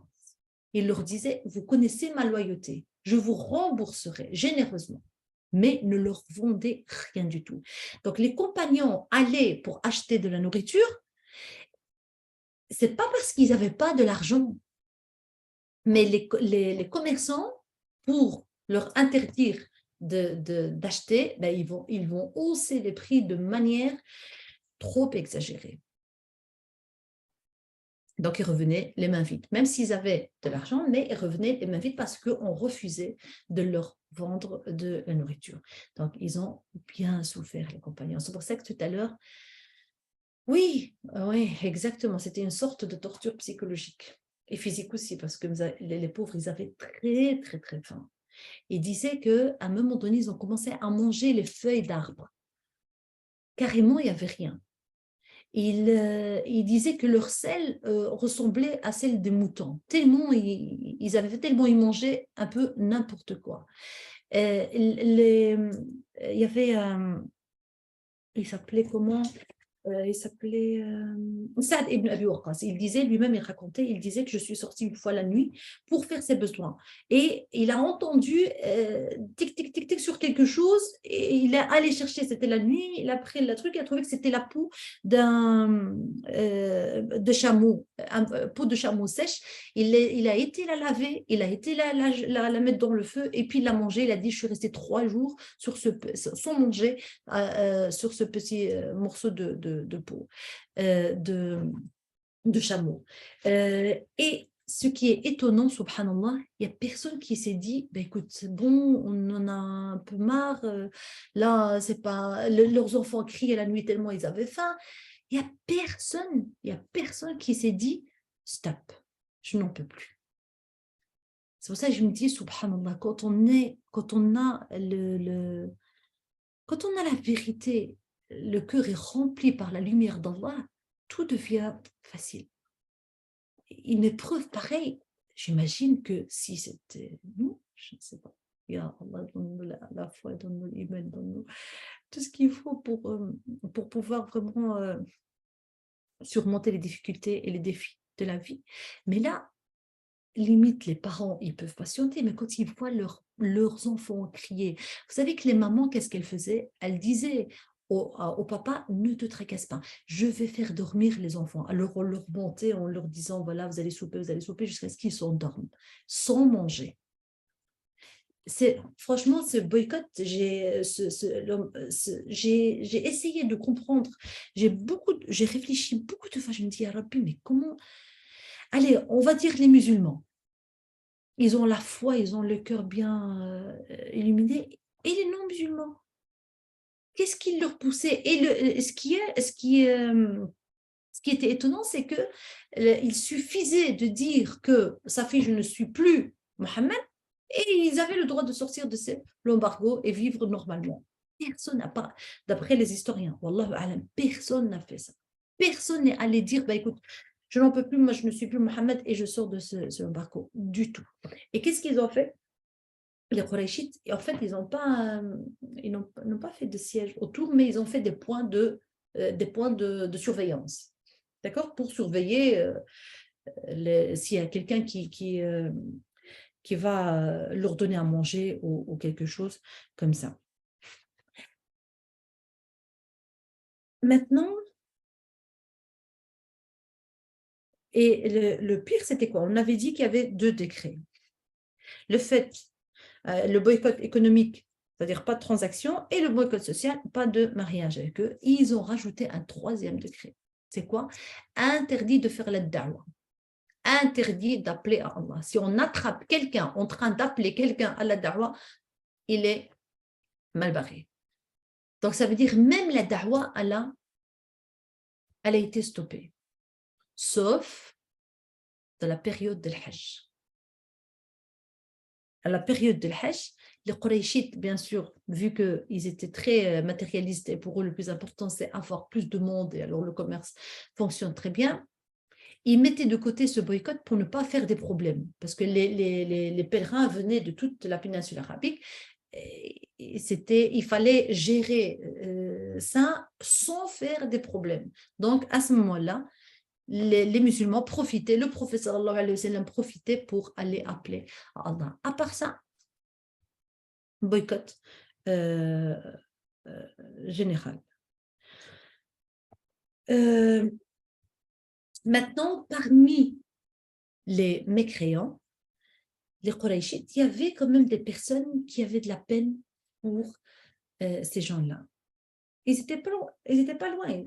Il leur disait, vous connaissez ma loyauté, je vous rembourserai généreusement, mais ne leur vendez rien du tout. Donc les compagnons allaient pour acheter de la nourriture, c'est pas parce qu'ils n'avaient pas de l'argent, mais les commerçants, pour leur interdire d'acheter, ben ils vont hausser les prix de manière trop exagéré. Donc, ils revenaient les mains vides, même s'ils avaient de l'argent, mais ils revenaient les mains vides parce qu'on refusait de leur vendre de la nourriture. Donc, ils ont bien souffert, les compagnons. C'est pour ça que tout à l'heure, oui, exactement, c'était une sorte de torture psychologique et physique aussi, parce que les pauvres, ils avaient très, très, très faim. Ils disaient qu'à un moment donné, ils ont commencé à manger les feuilles d'arbres. Carrément, il n'y avait rien. Il disait que leur selle ressemblait à celle des moutons, tellement ils mangeaient un peu n'importe quoi. Il y avait, il s'appelait comment? Il s'appelait Saad ibn Abi Waqqas. Il disait lui-même, il disait que je suis sorti une fois la nuit pour faire ses besoins. Et il a entendu tic, tic, tic, tic sur quelque chose et il est allé chercher, c'était la nuit, il a pris le truc, il a trouvé que c'était la peau de chameau, peau de chameau sèche. Il a été la laver, il a été la mettre dans le feu et puis il l'a mangé. Il a dit, je suis resté 3 jours sans manger sur ce petit morceau de peau de chameau. Et ce qui est étonnant, subhanallah, il n'y a personne qui s'est dit, bah, écoute, c'est bon, on en a un peu marre, là, c'est pas, leurs enfants criaient la nuit tellement ils avaient faim. Il n'y a personne qui s'est dit, stop, je n'en peux plus. C'est pour ça que je me dis, subhanallah, quand on a quand on a la vérité, le cœur est rempli par la lumière d'Allah, tout devient facile. Une épreuve pareille, j'imagine que si c'était nous, je ne sais pas. Ya Allah, donne-nous la foi, donne-nous l'iman, donne-nous tout ce qu'il faut pour pouvoir vraiment surmonter les difficultés et les défis de la vie. Mais là, limite, les parents, ils peuvent patienter, mais quand ils voient leurs enfants crier, vous savez que les mamans, qu'est-ce qu'elles faisaient? Elles disaient au papa, ne te tracasse pas, je vais faire dormir les enfants. Alors on leur montait en leur disant, voilà, vous allez souper jusqu'à ce qu'ils s'endorment, sans manger. Franchement, ce boycott, j'ai essayé de comprendre, j'ai réfléchi beaucoup de fois, je me dis, ah Rabbi, mais comment... Allez, on va dire les musulmans. Ils ont la foi, ils ont le cœur bien illuminé. Et les non-musulmans, qu'est-ce qui leur poussait? Et ce qui était étonnant, c'est qu'il suffisait de dire que ça fait je ne suis plus Mohammed et ils avaient le droit de sortir de l'embargo et vivre normalement. Personne n'a pas, d'après les historiens, Wallahu alam, personne n'a fait ça. Personne n'est allé dire, bah, écoute, je n'en peux plus, moi je ne suis plus Mohammed et je sors de ce embargo du tout. Et qu'est-ce qu'ils ont fait? Les Qurayshites, en fait, ils n'ont pas fait de siège autour, mais ils ont fait des points de surveillance. D'accord? Pour surveiller s'il y a quelqu'un qui va leur donner à manger ou quelque chose comme ça. Maintenant, et le pire, c'était quoi? On avait dit qu'il y avait 2 décrets. Le boycott économique, c'est-à-dire pas de transaction, et le boycott social, pas de mariage avec eux. Ils ont rajouté un 3e décret. C'est quoi? Interdit de faire la da'wa. Interdit d'appeler à Allah. Si on attrape quelqu'un en train d'appeler quelqu'un à la da'wa, il est mal barré. Donc ça veut dire même la da'wa, elle a été stoppée. Sauf dans la période de l'Hajj. À la période de l'Hajj, les Qurayshites, bien sûr, vu qu'ils étaient très matérialistes et pour eux le plus important c'est avoir plus de monde et alors le commerce fonctionne très bien, ils mettaient de côté ce boycott pour ne pas faire des problèmes parce que les pèlerins venaient de toute la péninsule arabique et il fallait gérer ça sans faire des problèmes. Donc à ce moment-là, les musulmans profitaient, le prophète sallallahu alayhi wa sallam profitait pour aller appeler à Allah. À part ça, boycott général. Maintenant, parmi les mécréants, les Qurayshites, il y avait quand même des personnes qui avaient de la peine pour ces gens-là. ils étaient pas loin,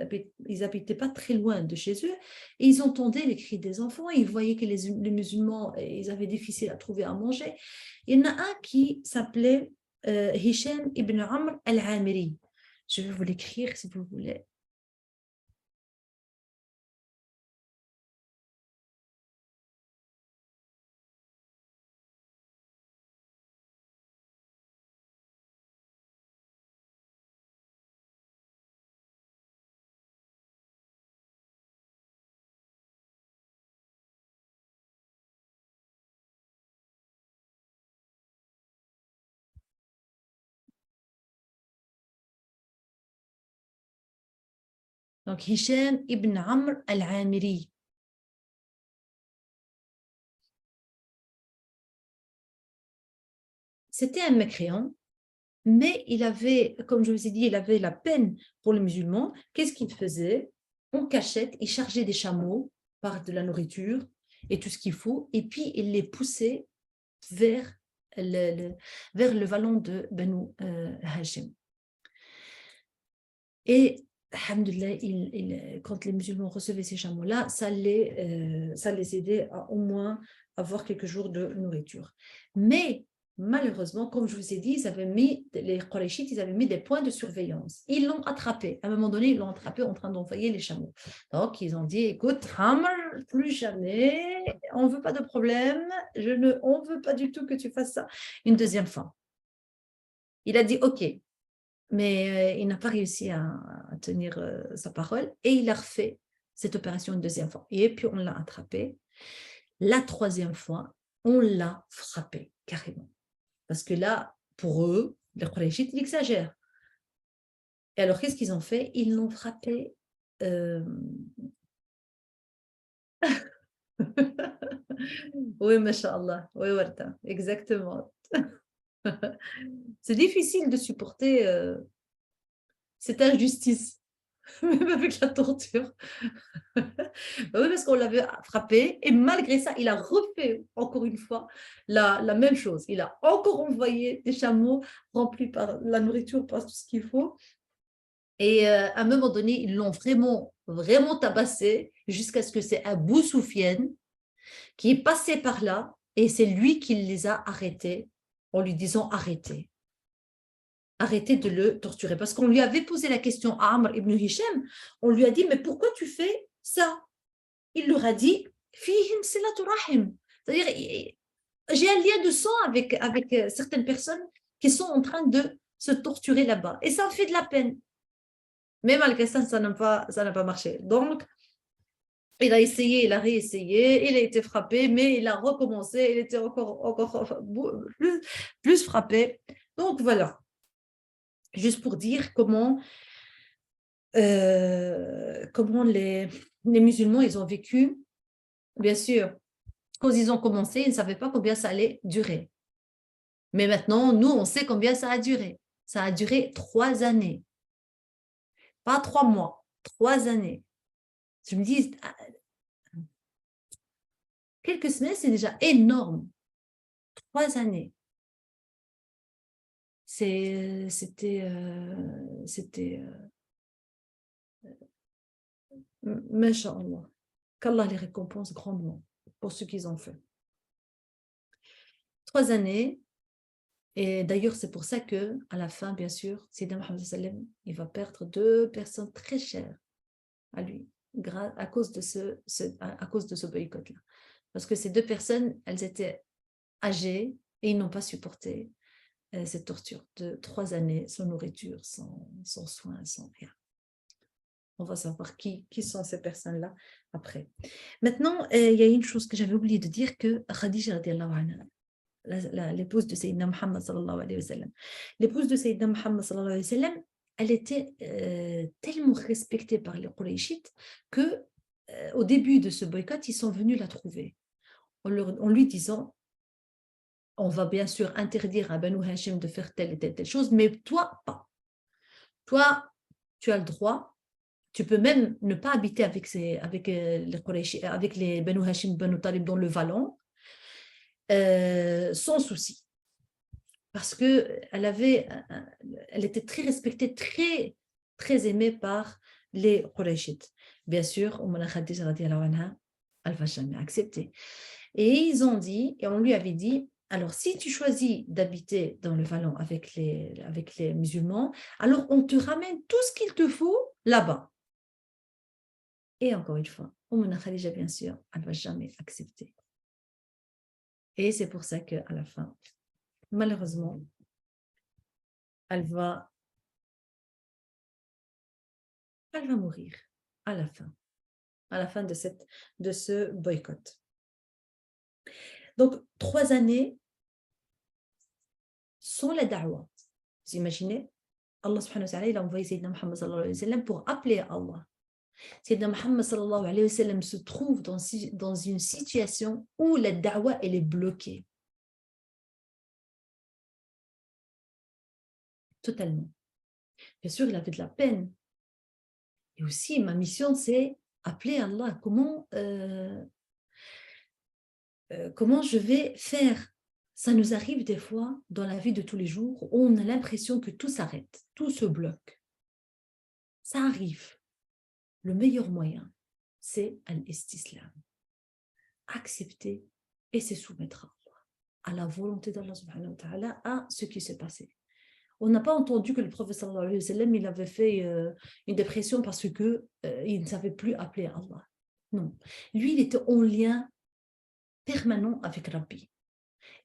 ils habitaient pas très loin de chez eux, et ils entendaient les cris des enfants, et ils voyaient que les musulmans, ils avaient difficile à trouver à manger. Il y en a un qui s'appelait Hisham ibn Amr al-Amiri. Je vais vous l'écrire si vous voulez. Donc, Hisham ibn Amr al-Amiri. C'était un mécréant, mais il avait, comme je vous ai dit, il avait la peine pour les musulmans. Qu'est-ce qu'il faisait? En cachette, il chargeait des chameaux par de la nourriture et tout ce qu'il faut, et puis il les poussait vers vers le vallon de Banu Hashim. Et alhamdoulilah, quand les musulmans recevaient ces chameaux-là, ça les aidait à au moins avoir quelques jours de nourriture. Mais malheureusement, comme je vous ai dit, les Qurayshites, ils avaient mis des points de surveillance. Ils l'ont attrapé. À un moment donné, ils l'ont attrapé en train d'envoyer les chameaux. Donc, ils ont dit, écoute, Hamr, plus jamais, on ne veut pas de problème, on ne veut pas du tout que tu fasses ça une deuxième fois. Il a dit, OK. Mais il n'a pas réussi à tenir sa parole et il a refait cette opération une deuxième fois. Et puis, on l'a attrapé. La troisième fois, on l'a frappé carrément. Parce que là, pour eux, les Qurayshites, ils exagèrent. Et alors, qu'est-ce qu'ils ont fait? Ils l'ont frappé. Oui, mashallah. Oui, Warta. Exactement. C'est difficile de supporter cette injustice, même avec la torture. Oui, parce qu'on l'avait frappé et malgré ça, il a refait encore une fois la même chose. Il a encore envoyé des chameaux remplis par la nourriture, par tout ce qu'il faut. Et à un moment donné, ils l'ont vraiment, vraiment tabassé jusqu'à ce que c'est Abou Soufiane qui est passé par là et c'est lui qui les a arrêtés en lui disant arrêtez. Arrêtez de le torturer. Parce qu'on lui avait posé la question à Amr ibn Hisham, on lui a dit, mais pourquoi tu fais ça? Il leur a dit, fihim silatu rahim. C'est-à-dire, j'ai un lien de sang avec certaines personnes qui sont en train de se torturer là-bas. Et ça me fait de la peine. Mais malgré ça, ça n'a pas marché. Donc, il a essayé, il a réessayé, il a été frappé, mais il a recommencé, il était encore plus frappé. Donc, voilà. Juste pour dire comment les musulmans, ils ont vécu. Bien sûr, quand ils ont commencé, ils ne savaient pas combien ça allait durer. Mais maintenant, nous, on sait combien ça a duré. Ça a duré 3 années. Pas 3 mois, 3 années. Je me dis, quelques semaines, c'est déjà énorme. 3 années. C'était Masha'Allah. Qu'Allah les récompense grandement pour ce qu'ils ont fait. 3 années. Et d'ailleurs, c'est pour ça qu'à la fin, bien sûr, Sayyidina Muhammad sallam, il va perdre 2 personnes très chères à lui, à cause de ce boycott-là. Parce que ces 2 personnes, elles étaient âgées et ils n'ont pas supporté cette torture de 3 années sans nourriture, sans soins, sans rien. On va savoir qui sont ces personnes-là après. Maintenant, il y a une chose que j'avais oublié de dire, que Khadija radiallahu anha, l'épouse de Sayyidina Muhammad sallallahu alayhi wa sallam. L'épouse de Sayyidina Muhammad sallallahu alayhi wa sallam, elle était tellement respectée par les Qurayshites que au début de ce boycott, ils sont venus la trouver en lui disant, on va bien sûr interdire à Banu Hashim de faire telle et telle chose, mais toi, pas. Toi, tu as le droit. Tu peux même ne pas habiter avec les Quraysh, avec les Banu Hashim, Banu Talib dans le vallon, sans souci. Parce qu'elle était très respectée, très très aimée par les Qurayshites. Bien sûr, Khadija radiallahu anha, elle ne va jamais accepter. Et ils ont dit, et on lui avait dit, alors si tu choisis d'habiter dans le vallon avec les musulmans, alors on te ramène tout ce qu'il te faut là-bas. Et encore une fois, Khadija, bien sûr, elle ne va jamais accepter. Et c'est pour ça qu'à la fin, malheureusement, elle va mourir à la fin de ce boycott. Donc, 3 années sans la da'wah. Vous imaginez, Allah subhanahu wa ta'ala, il a envoyé Sayyidina Muhammad sallallahu alayhi wa sallam pour appeler à Allah. Sayyidina Muhammad sallallahu alayhi wa sallam se trouve dans une situation où la da'wah, elle est bloquée. Totalement. Bien sûr, il avait de la peine. Et aussi, ma mission, c'est appeler Allah. Comment je vais faire? Ça nous arrive des fois dans la vie de tous les jours où on a l'impression que tout s'arrête, tout se bloque. Ça arrive. Le meilleur moyen, c'est al-istislam. Accepter et se soumettre à la volonté d'Allah subhanahu wa ta'ala, à ce qui s'est passé. On n'a pas entendu que le prophète sallallahu alayhi wa sallam, il avait fait une dépression parce que il ne savait plus appeler Allah. Non. Lui, il était en lien permanent avec Rabbi.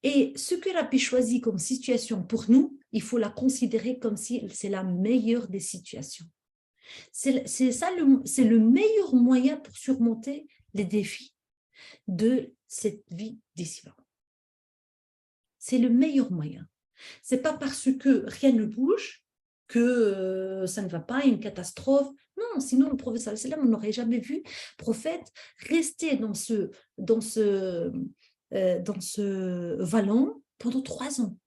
Et ce que Rabbi choisit comme situation pour nous, il faut la considérer comme si c'est la meilleure des situations. C'est le meilleur moyen pour surmonter les défis de cette vie d'ici-bas. C'est le meilleur moyen. Ce n'est pas parce que rien ne bouge que ça ne va pas, une catastrophe. Non, sinon le prophète sallallahu alayhi wa sallam, on n'aurait jamais vu prophète rester dans ce vallon pendant 3 ans.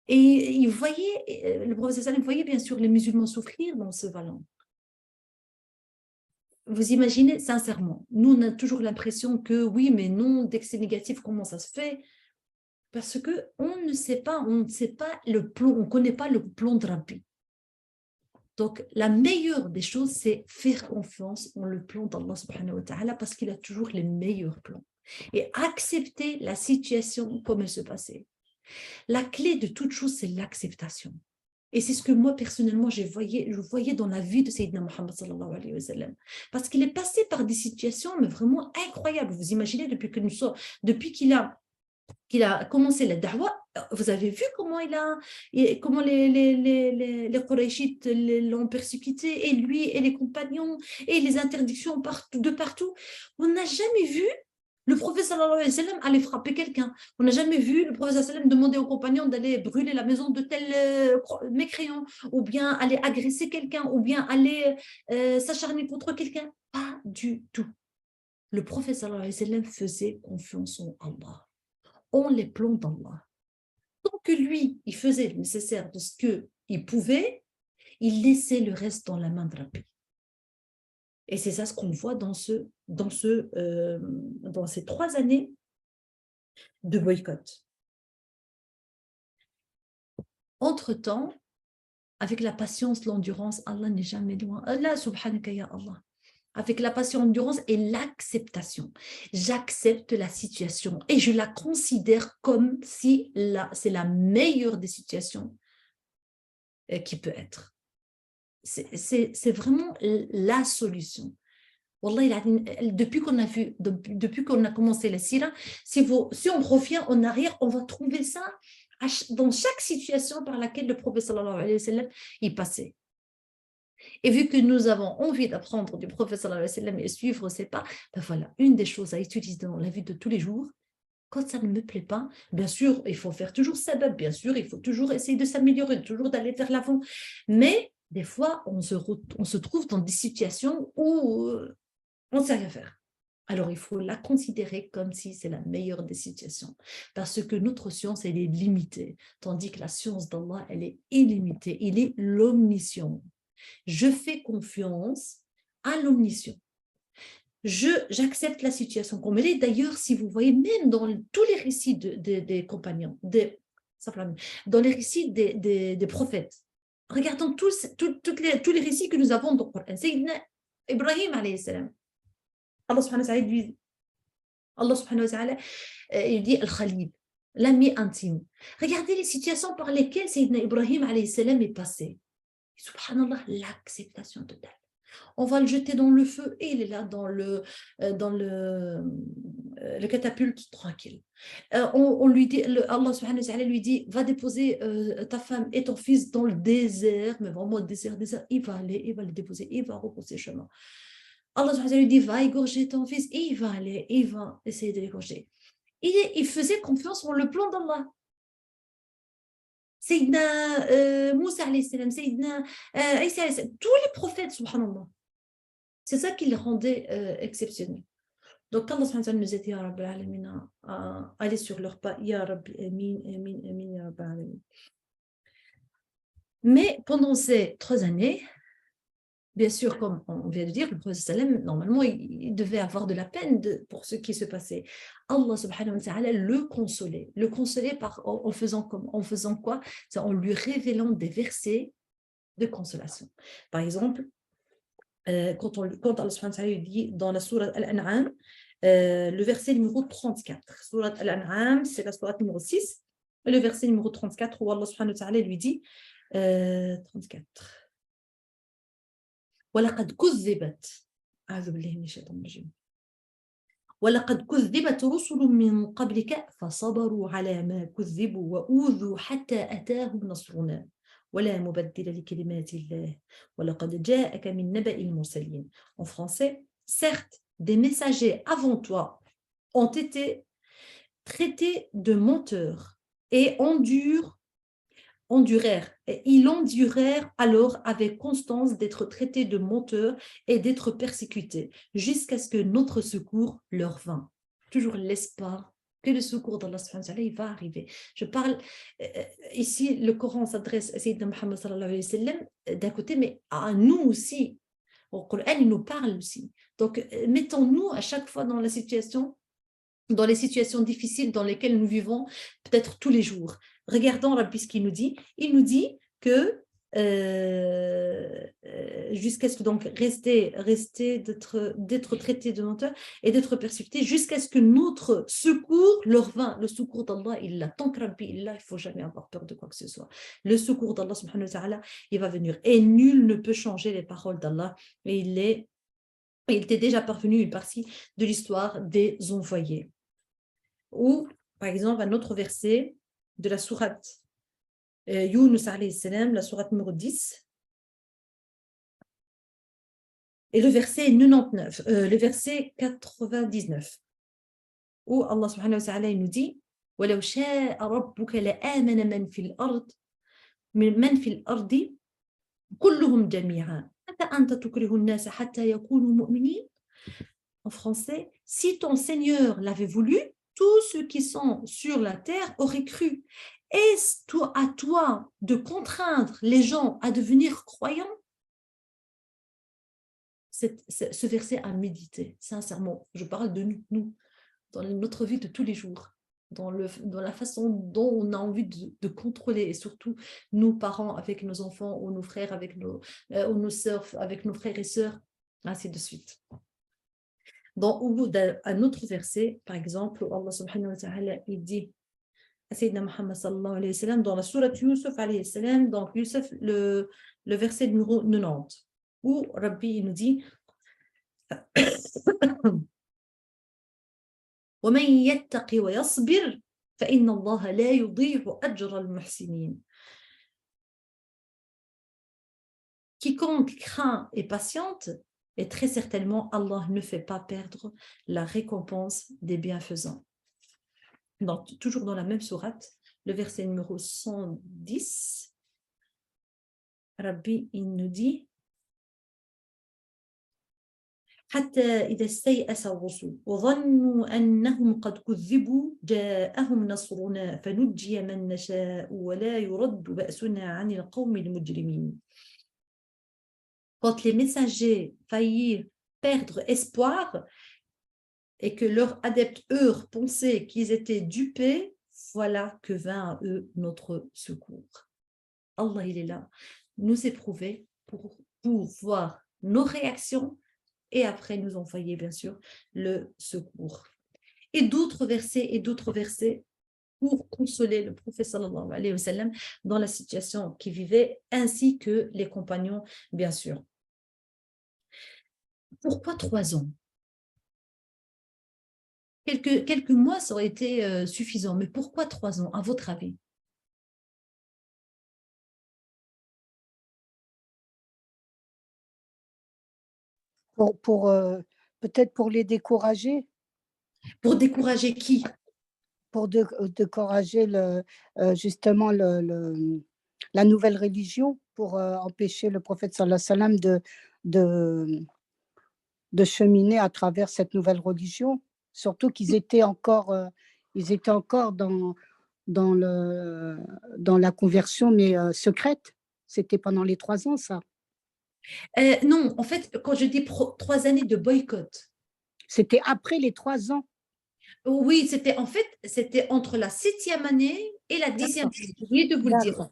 Et le prophète sallallahu alayhi wa sallam voyait bien sûr les musulmans souffrir dans ce vallon. Vous imaginez, sincèrement, nous on a toujours l'impression que oui, mais non, dès que c'est négatif, comment ça se fait? Parce qu'on ne sait pas le plan, on ne connaît pas le plan de Rabbi. Donc, la meilleure des choses, c'est faire confiance en le plan d'Allah subhanahu wa ta'ala parce qu'il a toujours les meilleurs plans. Et accepter la situation comme elle se passait. La clé de toute chose, c'est l'acceptation. Et c'est ce que moi, personnellement, je voyais dans la vie de Sayyidina Muhammad sallallahu alayhi wa sallam. Parce qu'il est passé par des situations mais vraiment incroyables. Vous imaginez, depuis qu'il a commencé la da'wah, vous avez vu comment les Qurayshites l'ont persécuté, et lui et les compagnons, et les interdictions de partout. On n'a jamais vu le prophète sallallahu alayhi wa sallam aller frapper quelqu'un. On n'a jamais vu le prophète sallallahu alayhi wa sallam demander aux compagnons d'aller brûler la maison de tel mécréant, ou bien aller agresser quelqu'un, ou bien aller s'acharner contre quelqu'un. Pas du tout. Le prophète sallallahu alayhi wa sallam faisait confiance en Allah, en les plans d'Allah. Tant que lui, il faisait le nécessaire de ce qu'il pouvait, il laissait le reste dans la main de Rabbi. Et c'est ça ce qu'on voit dans ces 3 années de boycott. Entre-temps, avec la patience, l'endurance, Allah n'est jamais loin. Allah, subhanaka ya Allah. Avec la patience, l'endurance et l'acceptation. J'accepte la situation et je la considère comme si c'est la meilleure des situations qui peut être. C'est vraiment la solution. Wallah, depuis qu'on a commencé la sira, si on revient en arrière, on va trouver ça dans chaque situation par laquelle le prophète sallallahu alayhi wa sallam est passé. Et vu que nous avons envie d'apprendre du prophète sallallahu alayhi wa sallam et suivre ses pas, ben voilà, une des choses à utiliser dans la vie de tous les jours. Quand ça ne me plaît pas, bien sûr, il faut faire toujours sabab, bien sûr, il faut toujours essayer de s'améliorer, toujours d'aller vers l'avant. Mais des fois, on se trouve dans des situations où on ne sait rien faire. Alors, il faut la considérer comme si c'est la meilleure des situations. Parce que notre science, elle est limitée, tandis que la science d'Allah, elle est illimitée. Il est l'omniscient. Je fais confiance à l'omniscient. J'accepte la situation comme elle est. D'ailleurs, si vous voyez, même dans tous les récits des compagnons, dans les récits des prophètes, Regardons tous les récits que nous avons dans le Coran. Sayyidina Ibrahim alayhi salam. Allah subhanahu wa ta'ala, il dit Al-Khalil, l'ami intime. Regardez les situations par lesquelles Sayyidina Ibrahim alayhi salam est passé. Subhanallah, l'acceptation totale. On va le jeter dans le feu et il est là dans le catapulte tranquille. On lui dit, Allah subhanahu wa ta'ala lui dit, va déposer ta femme et ton fils dans le désert, mais vraiment le désert, il va les déposer, il va repousser chemin. Allah subhanahu wa ta'ala lui dit, va égorger ton fils, et il va aller, il va essayer de l'égorger. Il faisait confiance en le plan d'Allah. Sayyidina Moussa alayhi salam, Sayyidina Isa alayhi salam, tous les prophètes, subhanallah. C'est ça qui les rendait exceptionnels. Donc, Allah subhanahu wa ta'ala nous aide, Ya Rabbi al-Alamin, à aller sur leur pas, Ya Rabbi, Amin, Amin, Amin, Ya Rabbi al-Alamin. Mais pendant ces 3 années, bien sûr, comme on vient de dire, le prophète sallam, normalement, il devait avoir de la peine pour ce qui se passait. Allah subhanahu wa ta'ala le consolait en faisant quoi? C'est en lui révélant des versets de consolation. Par exemple, quand Allah subhanahu wa ta'ala dit dans la sourate Al-An'am, le verset numéro 34. Sourate Al-An'am, c'est la sourate numéro 6. Et le verset numéro 34 où Allah subhanahu wa ta'ala lui dit 34. وَلَقَدْ كُذِّبَتْ أعوذ بالله من الشيطان الرجيم وَلَقَدْ كُذِّبَتْ رُسُلٌ مِّن قَبْلِكَ فَصَبَرُوا عَلَى مَا كُذِّبُوا وَأُوذُوا حَتَّى أَتَاهُمْ نَصْرُنَا وَلَا مُبَدِّلَ لِكَلِمَاتِ اللَّهِ وَلَقَدْ جَاءَكَ مِن نَّبَإِ الْمُرْسَلِينَ. En français, certes, des messagers avant toi ont été traités de menteurs et ils endurèrent alors avec constance d'être traités de menteurs et d'être persécutés jusqu'à ce que notre secours leur vînt. Toujours l'espoir que le secours d'Allah subhanahu wa ta'ala, il va arriver. Je parle ici, le Coran s'adresse à Sayyidina Muhammad sallallahu alayhi wa sallam d'un côté, mais à nous aussi. Au Coran, il nous parle aussi. Donc, mettons-nous à chaque fois dans les situations difficiles dans lesquelles nous vivons, peut-être tous les jours. Regardons Rabbi ce qu'il nous dit. Il nous dit que jusqu'à ce que donc rester d'être traité de menteur et d'être persécuté jusqu'à ce que notre secours leur vint. Le secours d'Allah, il l'a. Tant que Rabbi il l'a, il ne faut jamais avoir peur de quoi que ce soit. Le secours d'Allah subhanahu wa ta'ala, il va venir. Et nul ne peut changer les paroles d'Allah. Et il était déjà parvenu une partie de l'histoire des envoyés. Ou, par exemple, un autre verset de la sourate Yunus alayhi salam, la sourate numéro 10, et le verset 99, où Allah subhanahu wa ta'ala nous dit وَلَوْ شَاءَ رَبُّكَ لَآمَنَ مَنْ فِي الْأَرْضِ كُلُّهُمْ جَمِيعًا أَفَأَنْتَ تُكْرِهُ النَّاسَ حَتَّى يَكُونُوا مُؤْمِنِينَ. En français, si ton Seigneur l'avait voulu, tous ceux qui sont sur la terre auraient cru. Est-ce à toi de contraindre les gens à devenir croyants? Ce verset à méditer, sincèrement. Je parle de nous, dans notre vie de tous les jours, dans la façon dont on a envie de contrôler, et surtout nous, parents, avec nos enfants, ou nos frères, ou nos sœurs, avec nos frères et sœurs, ainsi de suite. Au bout d'un autre verset, par exemple, où Allah subhanahu wa ta'ala, il dit à Sayyidina Muhammad sallallahu alayhi wa sallam, dans la sourate Yusuf alayhi salam, donc Yusuf, le verset numéro 90, où Rabbi il nous dit وَمَنْ يَتَّقِ وَيَصْبِرْ فَإِنَّ اللَّهَ لَا يُضِيعُ أَجْرَ الْمُحْسِنِينَ. Quiconque craint et patiente, et très certainement Allah ne fait pas perdre la récompense des bienfaisants. Donc, toujours dans la même sourate, le verset numéro 110, Rabbi il nous dit حتى إذا استيأس الرسل وظنوا أنهم قد كذبوا جاءهم نصرنا فنجي من نشاء ولا يرد بأسنا عن القوم المجرمين. Quand les messagers faillirent perdre espoir et que leurs adeptes, eux, pensaient qu'ils étaient dupés, voilà que vint à eux notre secours. Allah, il est là. nous éprouver pour voir nos réactions et après nous envoyer, bien sûr, le secours. Et d'autres versets pour consoler le prophète sallallahu alayhi wa sallam dans la situation qu'il vivait, ainsi que les compagnons, bien sûr. Pourquoi 3 ans? Quelques mois, ça aurait été suffisant, mais pourquoi 3 ans, à votre avis? Peut-être pour les décourager, Pour décourager qui? pour décourager justement la nouvelle religion, pour empêcher le prophète sallallahu alayhi wa sallam de, de cheminer à travers cette nouvelle religion. Surtout qu'ils étaient encore, dans la conversion, mais secrète. C'était pendant les 3 ans, ça. Non, en fait, quand je dis 3 années de boycott, C'était après les 3 ans. oui, c'était entre la 7e année et la 10e année. J'ai oublié de vous le dire. D'accord.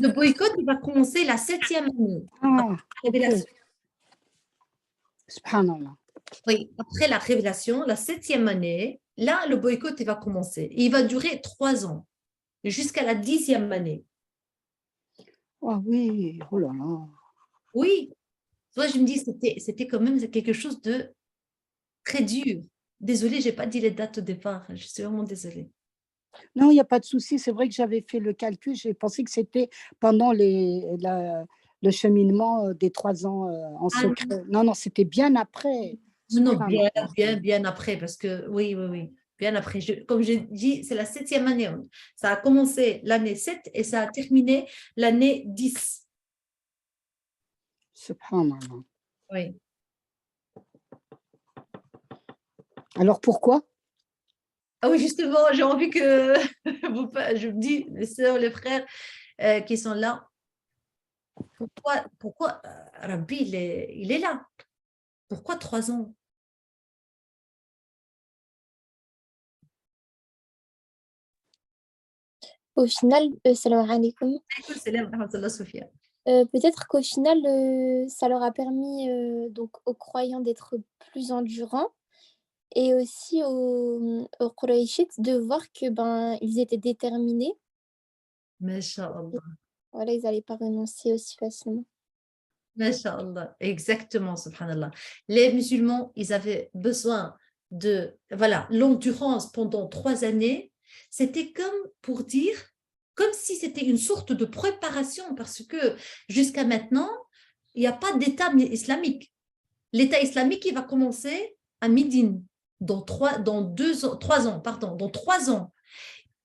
Le boycott, il va commencer la 7e année. Ah, Après la ok. révélation. Subhanallah. Oui, après la révélation, la 7e année, là, le boycott, il va commencer. Et il va durer 3 ans, jusqu'à la 10e année. Ah oui, oh là là. Oui, toi, je me dis, c'était quand même quelque chose de très dur. Désolée, je n'ai pas dit les dates au départ. Je suis vraiment désolée. Non, il n'y a pas de souci. C'est vrai que j'avais fait le calcul. J'ai pensé que c'était pendant le cheminement des 3 ans en Ah, secret. Non, non, c'était bien après. non, bien, Subhanallah. bien, bien après, parce que oui, oui, oui, bien après. Comme je dis, c'est la 7e année. Ça a commencé l'année 7 et ça a terminé l'année 10. Subhanallah. Oui. Alors pourquoi? Ah oui, justement, j'ai envie que je me dis, les sœurs, les frères qui sont là, pourquoi Rabbi, il est là? Pourquoi 3 ans? Au final, salam alaikum. Salam, rahmatullah, Sophia. Peut-être qu'au final, ça leur a permis donc aux croyants d'être plus endurants et aussi aux Qurayshites de voir que ils étaient déterminés. Masha'Allah. Voilà, ils n'allaient pas renoncer aussi facilement. Masha'Allah, exactement, subhanallah. Les musulmans, ils avaient besoin de, voilà, l'endurance pendant 3 années. C'était comme pour dire, comme si c'était une sorte de préparation, parce que jusqu'à maintenant, il n'y a pas d'État islamique. L'État islamique, il va commencer à Médine dans 3 ans, pardon, dans 3 ans.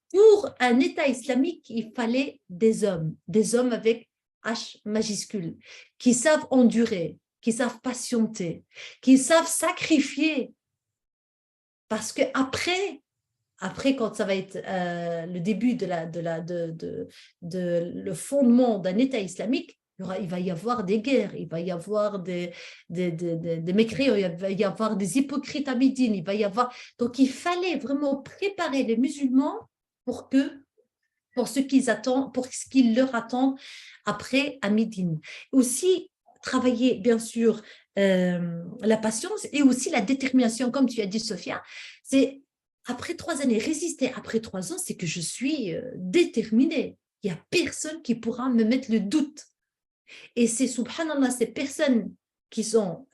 Pour un État islamique, il fallait des hommes avec H majuscule, qui savent endurer, qui savent patienter, qui savent sacrifier. Parce que après quand ça va être le début de le fondement d'un État islamique, il va y avoir des guerres, il va y avoir des mécréants, il va y avoir des hypocrites à Médine, il va y avoir... Donc, il fallait vraiment préparer les musulmans pour ce qu'ils attendent, pour ce qu'ils leur attendent après à Médine. Aussi, travailler, bien sûr, la patience et aussi la détermination, comme tu as dit, Sophia, c'est après 3 années, résister après 3 ans, c'est que je suis déterminée. Il n'y a personne qui pourra me mettre le doute. Et c'est, subhanallah, ces personnes qui ont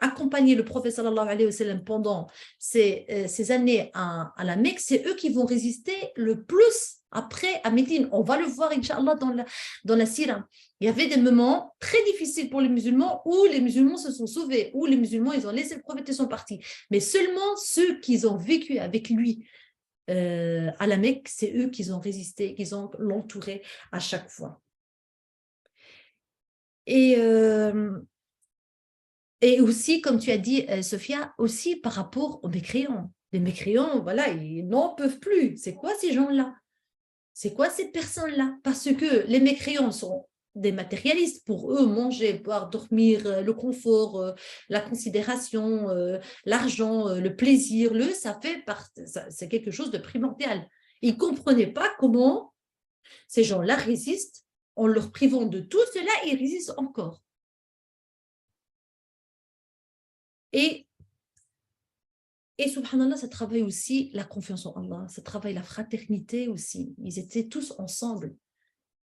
accompagné le prophète sallallahu alayhi wa sallam pendant ces années à la Mecque, c'est eux qui vont résister le plus après à Médine. On va le voir, Inch'Allah, dans la Sira. Il y avait des moments très difficiles pour les musulmans où les musulmans se sont sauvés, où les musulmans, ils ont laissé le prophète et sont partis. Mais seulement ceux qui ont vécu avec lui à la Mecque, c'est eux qui ont résisté, qui ont l'entouré à chaque fois. Et aussi, comme tu as dit, Sophia, aussi par rapport aux mécréants. Les mécréants, voilà, ils n'en peuvent plus. C'est quoi ces gens-là? C'est quoi ces personnes-là? Parce que les mécréants sont des matérialistes. Pour eux, manger, boire, dormir, le confort, la considération, l'argent, le plaisir, c'est quelque chose de primordial. Ils ne comprenaient pas comment ces gens-là résistent en leur privant de tout cela, ils résistent encore. Et subhanallah, ça travaille aussi la confiance en Allah, ça travaille la fraternité aussi. Ils étaient tous ensemble.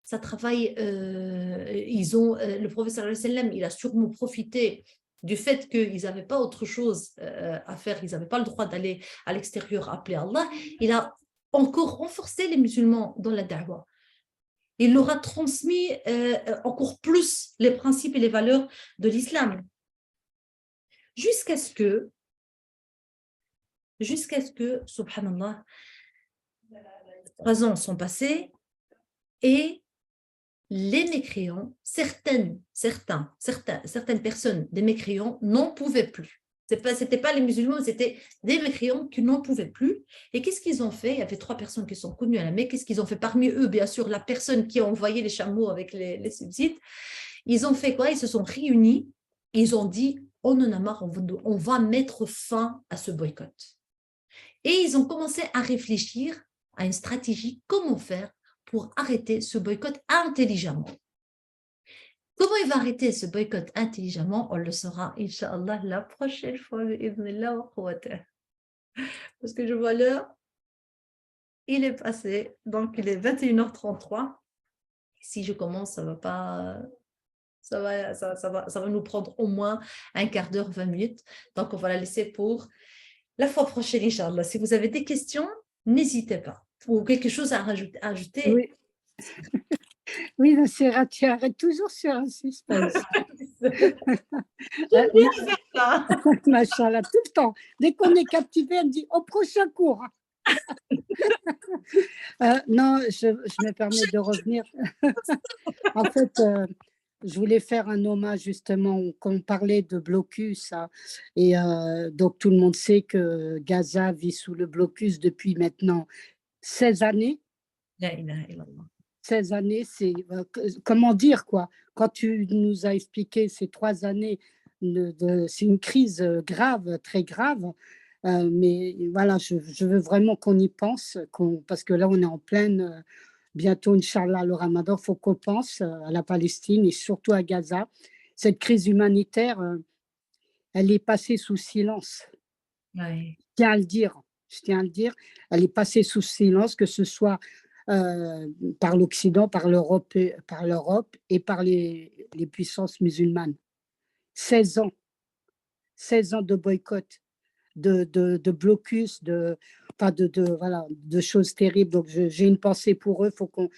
Ça travaille, le professeur sallam, il a sûrement profité du fait qu'ils n'avaient pas autre chose à faire, ils n'avaient pas le droit d'aller à l'extérieur appeler Allah. Il a encore renforcé les musulmans dans la da'wah. Il leur a transmis encore plus les principes et les valeurs de l'islam. Jusqu'à ce que, subhanallah, 3 ans sont passés et les mécréants, certaines personnes des mécréants n'en pouvaient plus. C'était pas les musulmans, c'était des mécréants qui n'en pouvaient plus. Et qu'est-ce qu'ils ont fait? Il y avait 3 personnes qui sont connues à la Mecque. Qu'est-ce qu'ils ont fait? Parmi eux, bien sûr, la personne qui a envoyé les chameaux avec les subsides. Ils ont fait quoi? Ils se sont réunis. Ils ont dit, on en a marre, on va mettre fin à ce boycott. Et ils ont commencé à réfléchir à une stratégie, comment faire pour arrêter ce boycott intelligemment. Comment il va arrêter ce boycott intelligemment? On le saura, Inch'Allah, la prochaine fois. Parce que je vois l'heure, il est passé, donc il est 21h33. Si je commence, ça va nous prendre au moins un quart d'heure, 20 minutes. Donc, on va la laisser pour la fois prochaine, Inch'Allah. Si vous avez des questions, n'hésitez pas. Ou quelque chose à ajouter. Oui. Oui, Nassira, tu arrêtes toujours sur un suspense. J'aime bien faire ça. Machallah, tout le temps. Dès qu'on est captivé, elle me dit au prochain cours. Non, je me permets de revenir. En fait, je voulais faire un hommage justement, quand on parlait de blocus, hein, et donc tout le monde sait que Gaza vit sous le blocus depuis maintenant 16 années. La ilaha illallah. 16 années, c'est comment dire quoi? Quand tu nous as expliqué ces 3 années, c'est une crise grave, très grave. Mais voilà, je veux vraiment qu'on y pense, parce que là, on est en pleine, bientôt, Inch'Allah, le Ramadan, il faut qu'on pense à la Palestine et surtout à Gaza. Cette crise humanitaire, elle est passée sous silence. Ouais. Je tiens à le dire, elle est passée sous silence, que ce soit par l'Occident, par l'Europe et par les puissances musulmanes. 16 ans de boycott, de blocus, voilà, de choses terribles. Donc, j'ai une pensée pour eux. Il faut qu'on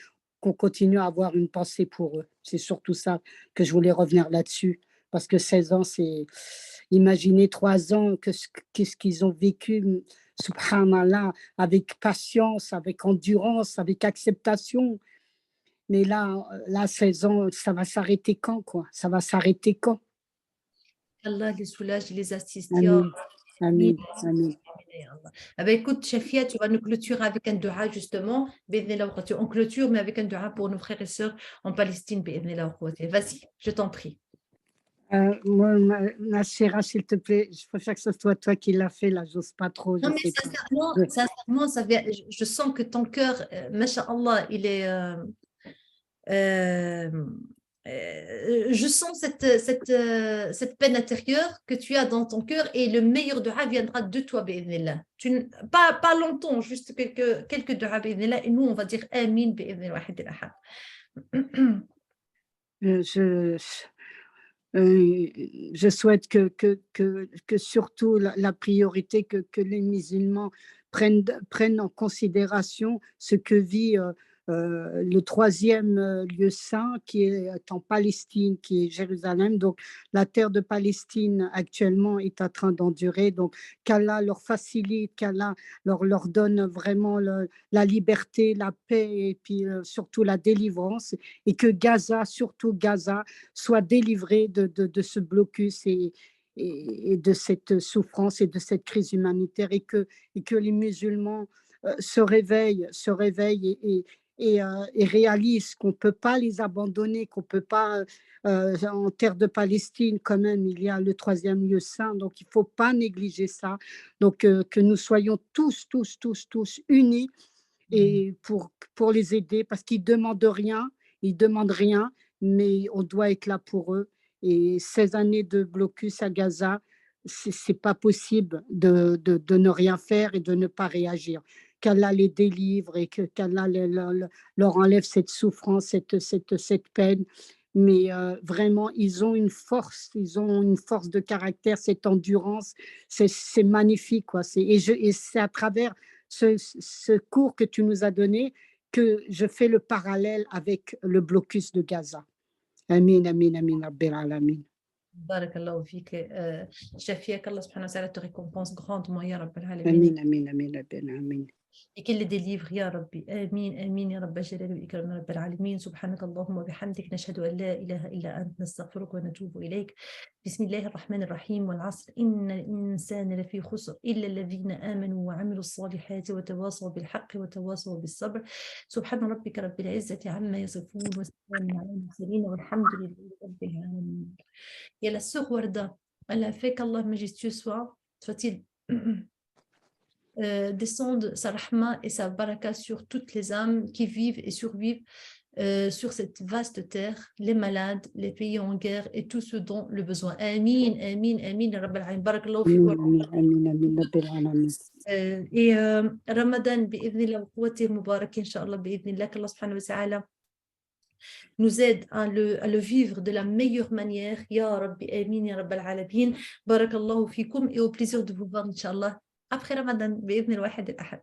continue à avoir une pensée pour eux. C'est surtout ça que je voulais revenir là-dessus. Parce que 16 ans, c'est... Imaginez 3 ans, qu'est-ce qu'ils ont vécu, subhanallah, avec patience, avec endurance, avec acceptation. Mais là, 16 ans, ça va s'arrêter quand, quoi? Ça va s'arrêter quand? Allah les soulage, les assiste. Amin, amin, amin. Ah ben écoute, Chafia, tu vas nous clôturer avec un dua justement. On clôture, mais avec un dua pour nos frères et sœurs en Palestine. Vas-y, je t'en prie. Moi, Nassira, s'il te plaît, je préfère que ce soit toi qui l'as fait, là, j'ose pas trop. Non, mais sincèrement, je sens que ton cœur, Masha'Allah, il est... je sens cette peine intérieure que tu as dans ton cœur et le meilleur dua viendra de toi, bi'idhnillah. Pas longtemps, juste quelques dua, bi'idhnillah, et nous, on va dire Amin, bi'idhnillah, wahid al-ahad. Je souhaite que surtout la priorité, que les musulmans prennent en considération ce que vit le 3e lieu saint, qui est en Palestine, qui est Jérusalem. Donc, la terre de Palestine actuellement est en train d'endurer. Donc, qu'Allah leur facilite, qu'Allah leur donne vraiment la liberté, la paix et puis surtout la délivrance, et que Gaza, surtout Gaza, soit délivré de ce blocus et de cette souffrance et de cette crise humanitaire, et que les musulmans se réveillent et réalisent qu'on ne peut pas les abandonner, qu'on ne peut pas, en terre de Palestine, quand même, il y a le 3e lieu saint, donc il ne faut pas négliger ça. Donc que nous soyons tous unis et pour les aider, parce qu'ils ne demandent rien. Ils ne demandent rien, mais on doit être là pour eux. Et 16 années de blocus à Gaza, c'est pas possible de ne rien faire et de ne pas réagir. Qu'Allah les délivre et qu'Allah leur enlève cette souffrance, cette peine. Mais vraiment, ils ont une force de caractère, cette endurance, c'est magnifique, quoi. Et c'est à travers ce cours que tu nous as donné que je fais le parallèle avec le blocus de Gaza. Amin, amin, amin, rabbil alamin. Barakallahu fik. Shafia, qu'Allah subhanahu wa ta'ala te récompense grandement, ya Rabbil alamin. Amin, amin, amin, rabbil alamin. Et qu'il les délivre, ya Rabbi. Amin, amin, ya Rabbi jalali wa ikram, ya Rabbil alamin. Subhanak Allahumma bihamdik, nashhadu an la ilaha illa ant, nastaghfiruka wa natubu ilayk. Bismillahir rahmanir rahim, wal 'asr, innal insana lafi khusr, illa alladhina amanu wa 'amilus salihati wa tawasaw bil haqqi wa tawasaw bis sabr. Subhana rabbika rabbil 'izzati 'amma yasifun wa salamun 'alal mursalin walhamdulillahi rabbil alamin. Il y a la sœur Warda, elle a fait qu'Allah majestueux soit-il descende sa rahma et sa baraka sur toutes les âmes qui vivent et survivent sur cette vaste terre, les malades, les pays en guerre et tous ceux dont le besoin. Amin, amin, amin, ya Rabbal alamin. Barakallahu fikum. Amin, amin, rabbil alamin. Et Ramadan, bi'idhnillah wa quwwati mubarak, inshallah, bi'idhnillah, qu'Allah subhanahu wa ta'ala nous aide à le vivre de la meilleure manière. Ya Rabbi, amin, ya Rabbal alamin. Barakallahu fikum et au plaisir de vous voir, inshallah, après Ramadan, بإذن الواحد الأحد.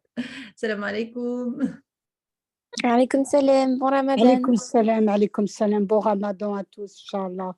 السلام عليكم. Alaykoum salam, bon Ramadan. Alaykoum salam, bon Ramadan à tous, Inch'Allah.